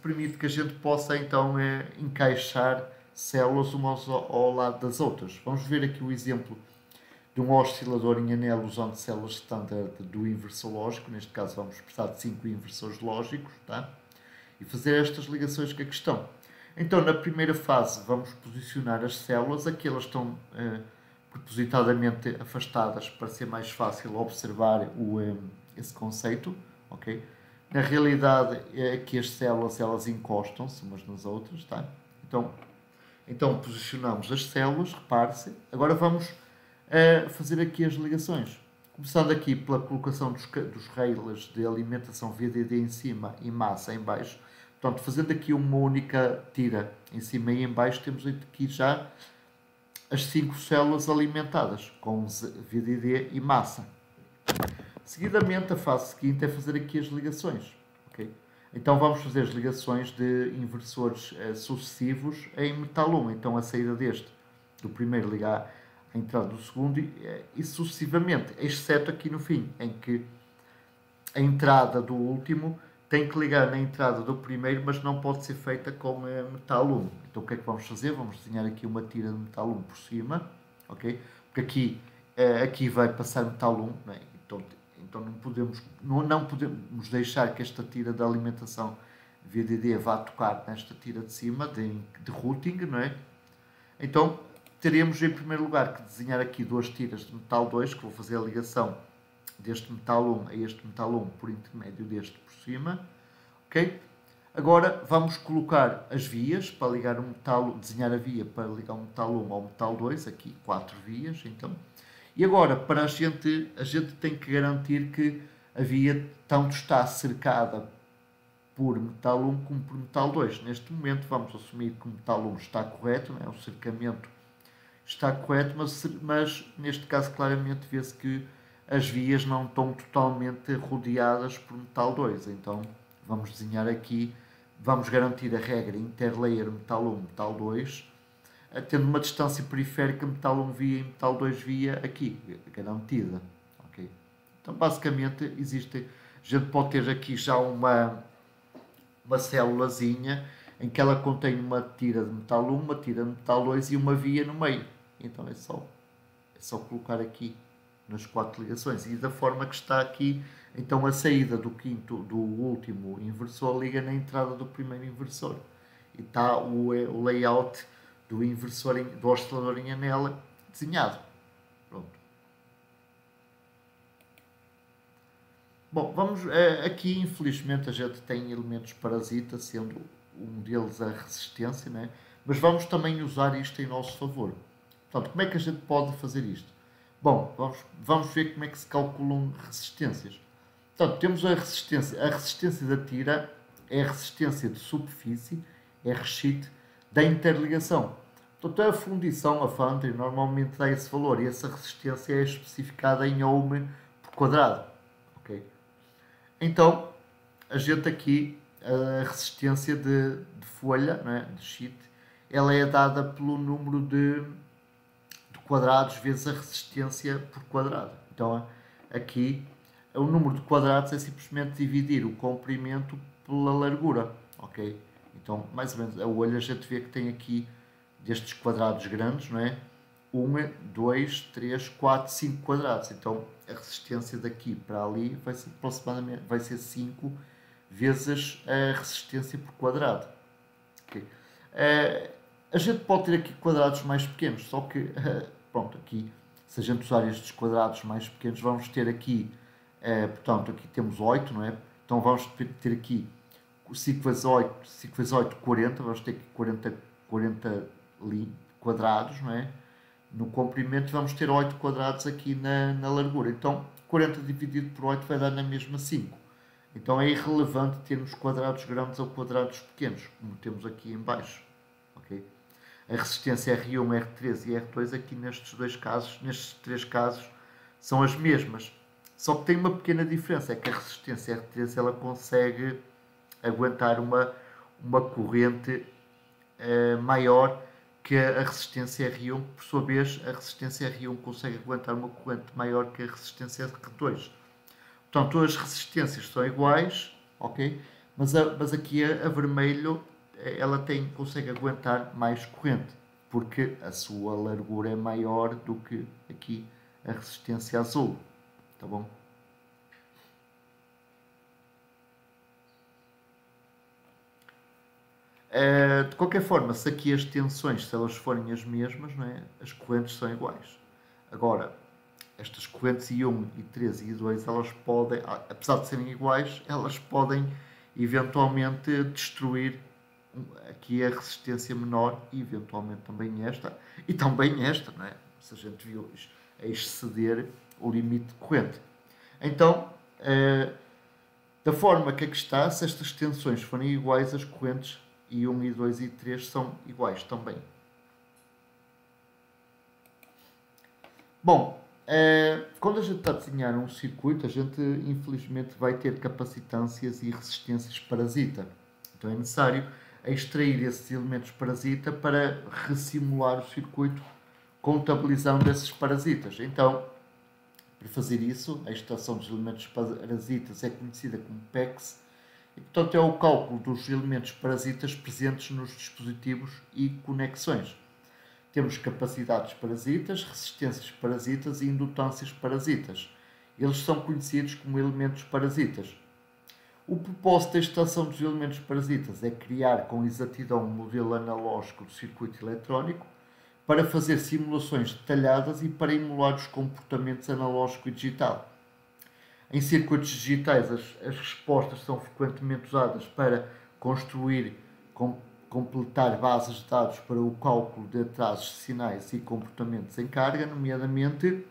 permite que a gente possa então encaixar células umas ao lado das outras. Vamos ver aqui o exemplo de um oscilador em anel usando células standard do inversor lógico. Neste caso vamos precisar de 5 inversores lógicos, tá? E fazer estas ligações que aqui estão. Então, na primeira fase, vamos posicionar as células. Aqui elas estão propositadamente afastadas para ser mais fácil observar esse conceito. Okay? Na realidade, é que as células elas encostam-se umas nas outras. Tá? Então, posicionamos as células, repare-se. Agora vamos a fazer aqui as ligações. Começando aqui pela colocação dos rails de alimentação VDD em cima e massa em baixo. Portanto, fazendo aqui uma única tira em cima e em baixo, temos aqui já as 5 células alimentadas com VDD e massa. Seguidamente, a fase seguinte é fazer aqui as ligações. Okay? Então vamos fazer as ligações de inversores sucessivos em metal 1. Então a saída do primeiro ligar a entrada do segundo e sucessivamente, exceto aqui no fim, em que a entrada do último tem que ligar na entrada do primeiro, mas não pode ser feita com metal 1. Então o que é que vamos fazer? Vamos desenhar aqui uma tira de metal 1 por cima, ok? Porque aqui vai passar metal 1, não é? Então não podemos deixar que esta tira de alimentação VDD vá tocar nesta tira de cima, de routing, não é? Então teremos em primeiro lugar que desenhar aqui duas tiras de metal 2, que vou fazer a ligação deste metal 1 a este metal 1 por intermédio deste por cima, ok? Agora vamos colocar as vias para ligar o metal, desenhar a via para ligar o metal 1 ao metal 2, aqui 4 vias, então. E agora, para a gente tem que garantir que a via tanto está cercada por metal 1 como por metal 2. Neste momento vamos assumir que o metal 1 está correto, não é? O cercamento está correto, mas neste caso claramente vê-se que as vias não estão totalmente rodeadas por metal 2. Então vamos desenhar aqui, vamos garantir a regra interlayer metal 1, metal 2, tendo uma distância periférica metal 1 via e metal 2 via aqui, garantida. Okay? Então basicamente a gente pode ter aqui já uma célulazinha em que ela contém uma tira de metal 1, uma tira de metal 2 e uma via no meio. Então é só colocar aqui nas 4 ligações. E da forma que está aqui, então a saída do último inversor liga na entrada do primeiro inversor. E está o layout do inversor, do oscilador em anel desenhado. Pronto. Bom, vamos aqui infelizmente a gente tem elementos parasitas, sendo um deles a resistência, né? Mas vamos também usar isto em nosso favor. Portanto, como é que a gente pode fazer isto? Bom, vamos ver como é que se calculam resistências. Portanto, temos a resistência da tira é a resistência de superfície, R sheet, da interligação. Portanto, a fundição, a foundry, normalmente dá esse valor e essa resistência é especificada em ohm por quadrado. Okay? Então, a gente aqui, a resistência de folha, não é? De sheet, ela é dada pelo número de quadrados vezes a resistência por quadrado. Então, aqui, o número de quadrados é simplesmente dividir o comprimento pela largura. Ok? Então, mais ou menos, a olho a gente vê que tem aqui destes quadrados grandes, não é? 1, 2, 3, 4, 5 quadrados. Então, a resistência daqui para ali vai ser aproximadamente 5 vezes a resistência por quadrado. Okay. A gente pode ter aqui quadrados mais pequenos, só que, pronto, aqui, se a gente usar estes quadrados mais pequenos, vamos ter aqui, portanto, aqui temos 8, não é? Então, vamos ter aqui 5 vezes 8, 40, vamos ter aqui 40 quadrados, não é? No comprimento vamos ter 8 quadrados aqui na largura. Então, 40 dividido por 8 vai dar na mesma 5. Então, é irrelevante termos quadrados grandes ou quadrados pequenos, como temos aqui em baixo. Okay? A resistência R1, R3 e R2 aqui nestes 3 casos, são as mesmas. Só que tem uma pequena diferença, é que a resistência R3 ela consegue aguentar uma corrente maior que a resistência R1, por sua vez a resistência R1 consegue aguentar uma corrente maior que a resistência R2. Portanto, as resistências são iguais, ok? Mas aqui a vermelho ela consegue aguentar mais corrente, porque a sua largura é maior do que aqui a resistência azul, tá bom? De qualquer forma, se aqui as tensões, se elas forem as mesmas, não é? As correntes são iguais. Agora, estas correntes I1, I3 e I2, elas podem, apesar de serem iguais, elas podem eventualmente destruir aqui a resistência menor e eventualmente também esta, não é? Se a gente viu a exceder o limite de corrente. Então, da forma que aqui está, se estas tensões forem iguais, as correntes I1, I2 e I3 são iguais também. Bom, quando a gente está a desenhar um circuito, a gente infelizmente vai ter capacitâncias e resistências parasita. Então é necessário extrair esses elementos parasita para ressimular o circuito contabilizando esses parasitas. Então, para fazer isso, a extração dos elementos parasitas é conhecida como PEX e, portanto, é o cálculo dos elementos parasitas presentes nos dispositivos e conexões. Temos capacidades parasitas, resistências parasitas e indutâncias parasitas. Eles são conhecidos como elementos parasitas. O propósito da extração dos elementos parasitas é criar com exatidão um modelo analógico do circuito eletrónico para fazer simulações detalhadas e para emular os comportamentos analógico e digital. Em circuitos digitais, as respostas são frequentemente usadas para construir, completar bases de dados para o cálculo de atrasos de sinais e comportamentos em carga, nomeadamente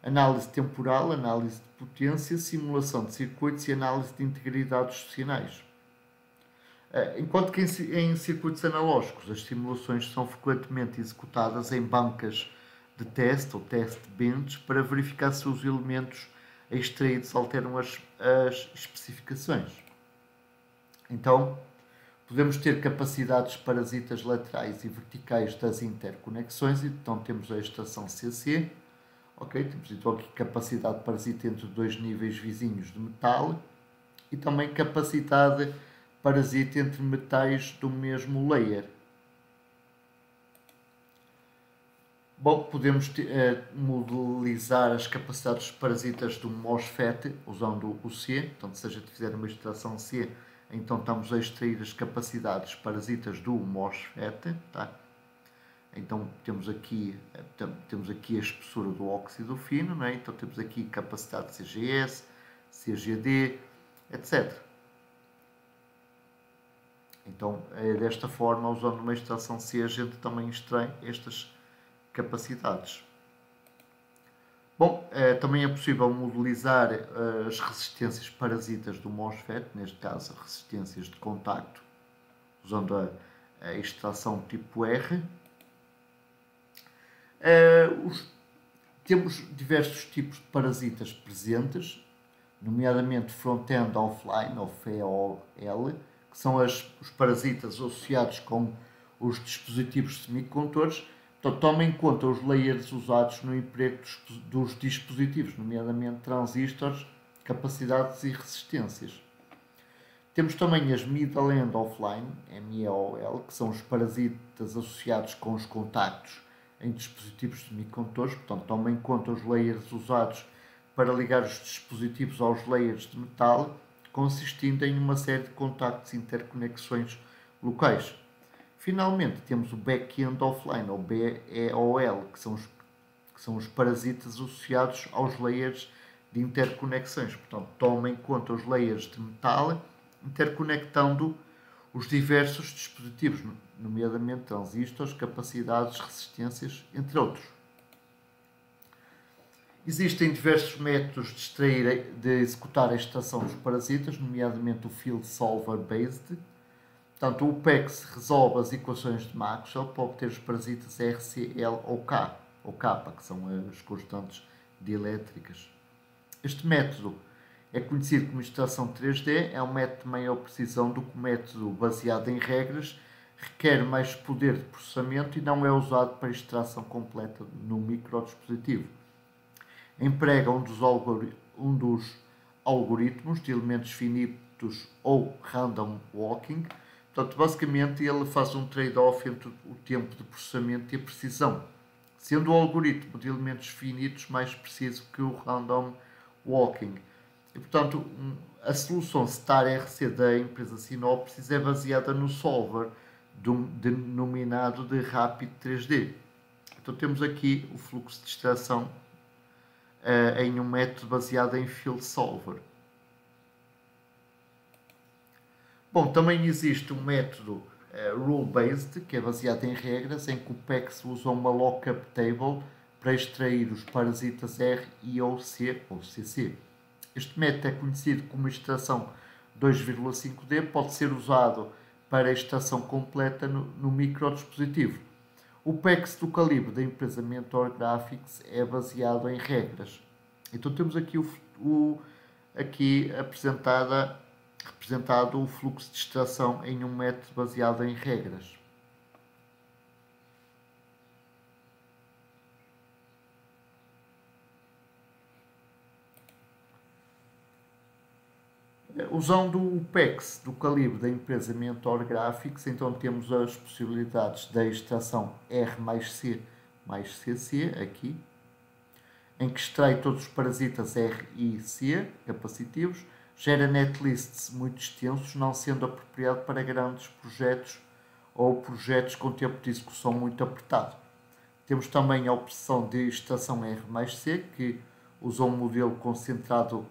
análise temporal, análise de potência, simulação de circuitos e análise de integridade dos sinais. Enquanto que em circuitos analógicos as simulações são frequentemente executadas em bancas de teste ou test bench para verificar se os elementos extraídos alteram as especificações. Então, podemos ter capacidades parasitas laterais e verticais das interconexões, então temos a extração CC, ok? Temos então aqui capacidade parasita entre dois níveis vizinhos de metal e também capacidade parasita entre metais do mesmo layer. Bom, podemos modelizar as capacidades parasitas do MOSFET usando o C. Então, se a gente fizer uma extração C, então estamos a extrair as capacidades parasitas do MOSFET. Tá? Então, temos aqui a espessura do óxido fino, não é? Então temos aqui capacidade CGS, CGD, etc. Então, desta forma, usando uma extração C, a gente também extrai estas capacidades. Bom, também é possível modelizar as resistências parasitas do MOSFET, neste caso resistências de contacto, usando a extração tipo R. Temos diversos tipos de parasitas presentes, nomeadamente front-end offline, ou FEOL, que são os parasitas associados com os dispositivos semicondutores. Então, tomem em conta os layers usados no emprego dos dispositivos, nomeadamente transistores, capacidades e resistências. Temos também as middle end offline, MEOL, que são os parasitas associados com os contactos em dispositivos semicondutores. Portanto, tomem em conta os layers usados para ligar os dispositivos aos layers de metal, consistindo em uma série de contactos e interconexões locais. Finalmente, temos o back-end offline, ou BEOL, que são os parasitas associados aos layers de interconexões. Portanto, tomem em conta os layers de metal, interconectando os diversos dispositivos, nomeadamente transistores, capacidades, resistências, entre outros. Existem diversos métodos de executar a extração dos parasitas, nomeadamente o Field Solver Based. Portanto, o PEX resolve as equações de Maxwell para obter os parasitas R, L ou K, que são as constantes dielétricas. Este método é conhecido como extração 3D, é um método de maior precisão do que o método baseado em regras, requer mais poder de processamento e não é usado para extração completa no microdispositivo. Emprega um dos algoritmos de elementos finitos ou random walking. Portanto, basicamente ele faz um trade-off entre o tempo de processamento e a precisão, sendo o algoritmo de elementos finitos mais preciso que o random walking. E, portanto, a solução STAR-RC da empresa Synopsys é baseada no solver denominado de Rapid 3D. Então temos aqui o fluxo de extração em um método baseado em Field Solver. Bom, também existe um método Rule-Based, que é baseado em regras, em que o PEX usa uma lookup table para extrair os parasitas R, I ou C ou CC. Este método é conhecido como extração 2,5D, pode ser usado para a extração completa no microdispositivo. O PEX do calibre da empresa Mentor Graphics é baseado em regras. Então temos aqui, aqui representado o fluxo de extração em um método baseado em regras. Usando o PEX do calibre da empresa Mentor Graphics, então temos as possibilidades da extração R mais C mais CC, aqui, em que extrai todos os parasitas R e C capacitivos, gera netlists muito extensos, não sendo apropriado para grandes projetos ou projetos com tempo de execução muito apertado. Temos também a opção de extração R mais C, que usa um modelo concentrado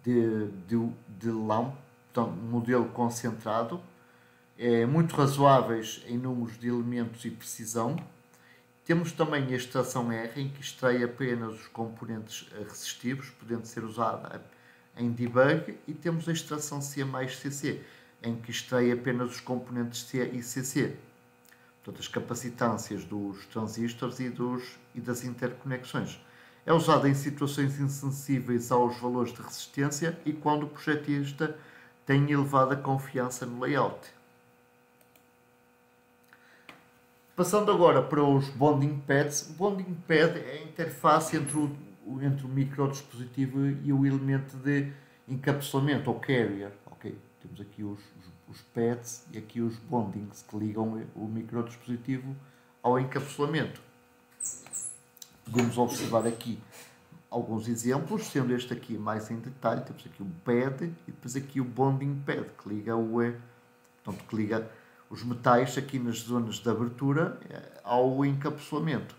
de LAM, portanto, modelo concentrado, muito razoáveis em números de elementos e precisão. Temos também a extração R, em que extrai apenas os componentes resistivos, podendo ser usada em debug, e temos a extração C mais CC, em que extrai apenas os componentes C e CC, portanto, as capacitâncias dos transistores e das interconexões. É usada em situações insensíveis aos valores de resistência e quando o projetista tem elevada confiança no layout. Passando agora para os bonding pads. O bonding pad é a interface entre o microdispositivo e o elemento de encapsulamento, ou carrier. Okay. Temos aqui os pads e aqui os bondings que ligam o microdispositivo ao encapsulamento. Podemos observar aqui alguns exemplos, sendo este aqui mais em detalhe. Temos aqui o pad e depois aqui o bonding pad, que liga, que liga os metais aqui nas zonas de abertura ao encapsulamento.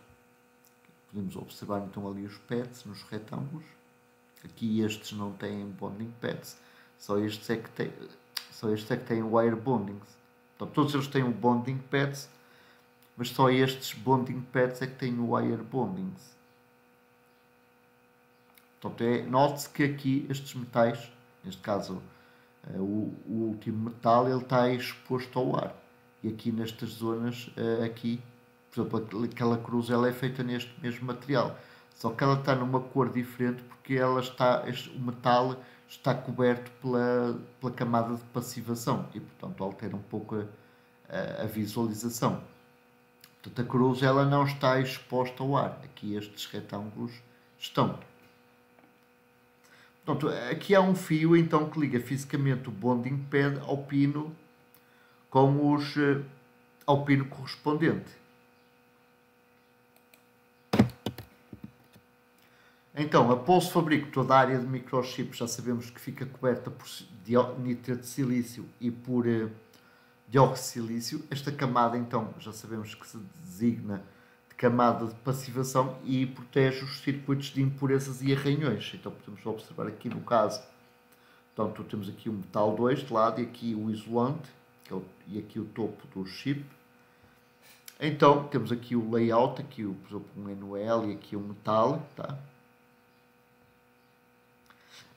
Podemos observar então ali os pads nos retângulos. Aqui estes não têm bonding pads, só estes é que têm wire bondings. Então, todos eles têm o bonding pads, mas só estes bonding pads é que têm o wire bondings. Portanto, note-se que aqui estes metais, neste caso o último metal, ele está exposto ao ar. E aqui nestas zonas, aqui, por exemplo, aquela cruz, ela é feita neste mesmo material. Só que ela está numa cor diferente porque o metal está coberto pela camada de passivação e, portanto, altera um pouco a visualização. Portanto, a cruz ela não está exposta ao ar. Aqui estes retângulos estão. Portanto, aqui há um fio então que liga fisicamente o bonding pad ao pino ao pino correspondente. Então, após o fabrico, toda a área de microchips já sabemos que fica coberta por nitrato de silício e por dióxido de silício. Esta camada, então, já sabemos que se designa de camada de passivação e protege os circuitos de impurezas e arranhões. Então, podemos observar aqui no caso, portanto, temos aqui o metal 2 de lado e aqui o isolante e aqui o topo do chip. Então, temos aqui o layout, aqui por exemplo um NOL e aqui o metal, tá?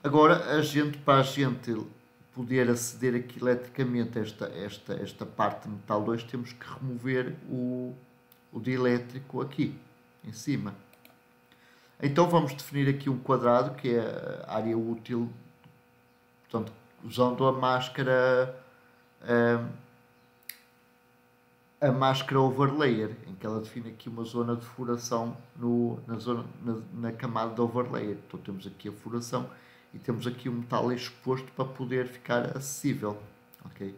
Agora, para a gente poder aceder aqui eletricamente a esta parte de metal 2, temos que remover o dielétrico aqui, em cima. Então vamos definir aqui um quadrado, que é a área útil, portanto, usando a máscara overlayer, em que ela define aqui uma zona de furação na camada de overlayer. Então temos aqui a furação e temos aqui o metal exposto para poder ficar acessível. Okay?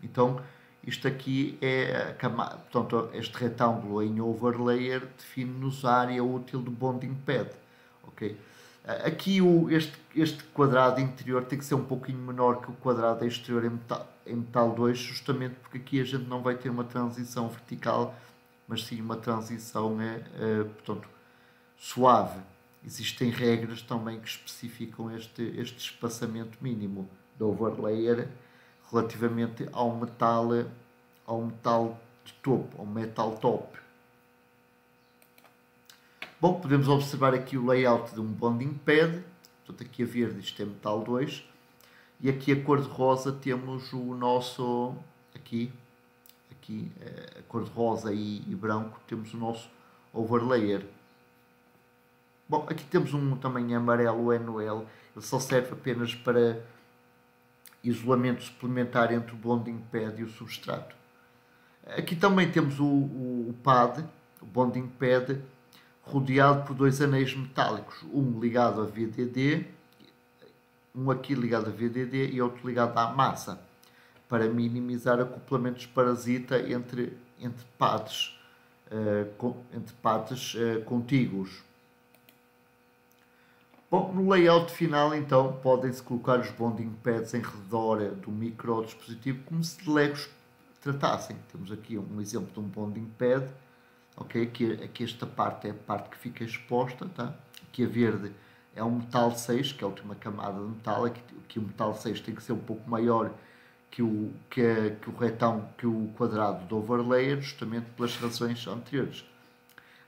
Então isto aqui é a camada, portanto, este retângulo em overlayer define-nos a área útil do bonding pad. Okay? Aqui este quadrado interior tem que ser um pouquinho menor que o quadrado exterior em metal 2, justamente porque aqui a gente não vai ter uma transição vertical, mas sim uma transição portanto, suave. Existem regras também que especificam este espaçamento mínimo do overlayer relativamente ao metal de topo, ao metal top. Bom, podemos observar aqui o layout de um bonding pad. Portanto, aqui a verde isto é metal 2. E aqui a cor de rosa temos o nosso, aqui a cor de rosa e branco, temos o nosso overlayer. Bom, aqui temos um também amarelo NOL, ele só serve apenas para isolamento suplementar entre o bonding pad e o substrato. Aqui também temos o pad, o bonding pad, rodeado por dois anéis metálicos, um ligado a VDD, um aqui ligado a VDD e outro ligado à massa, para minimizar acoplamentos parasita entre pads, contíguos. Bom, no layout final, então, podem-se colocar os bonding pads em redor do microdispositivo como se de legos tratassem. Temos aqui um exemplo de um bonding pad, ok? Aqui esta parte é a parte que fica exposta, tá? Aqui a verde é um metal 6, que é a última camada de metal. Aqui o metal 6 tem que ser um pouco maior que o retão, que o quadrado do overlayer, justamente pelas razões anteriores.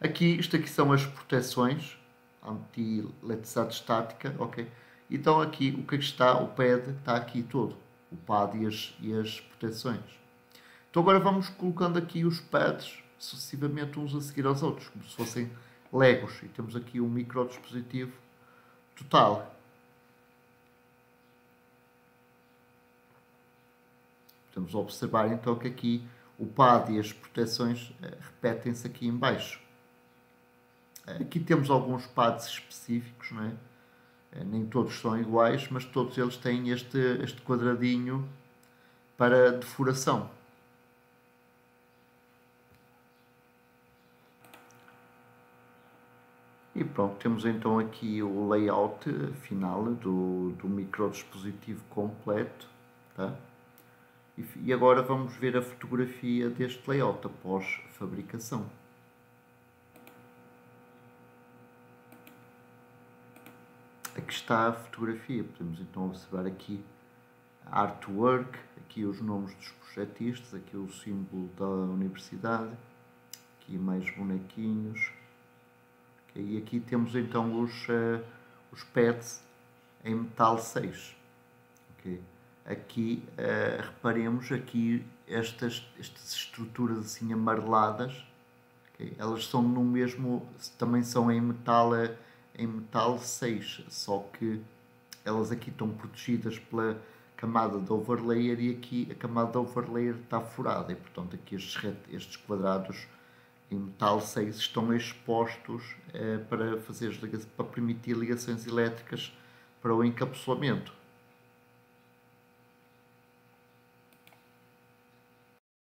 Isto aqui são as proteções anti-eletricidade estática, ok? Então aqui o que é que está? O pad está aqui todo, o pad e as proteções. Então agora vamos colocando aqui os pads sucessivamente uns a seguir aos outros, como se fossem legos, e temos aqui um microdispositivo total. Podemos observar então que aqui o pad e as proteções repetem-se aqui em baixo. Aqui temos alguns pads específicos, não é? Nem todos são iguais, mas todos eles têm este quadradinho para defuração. E pronto, temos então aqui o layout final do microdispositivo completo, tá? E agora vamos ver a fotografia deste layout após fabricação. Aqui está a fotografia, podemos então observar aqui a artwork, aqui os nomes dos projetistas, aqui o símbolo da universidade, aqui mais bonequinhos, okay, e aqui temos então os pads em metal 6. Okay. Aqui reparemos aqui estas estruturas assim amareladas, okay, elas são no mesmo, também são em metal 6, só que elas aqui estão protegidas pela camada de overlayer e aqui a camada de overlayer está furada e portanto aqui estes quadrados em metal 6 estão expostos para permitir ligações elétricas para o encapsulamento.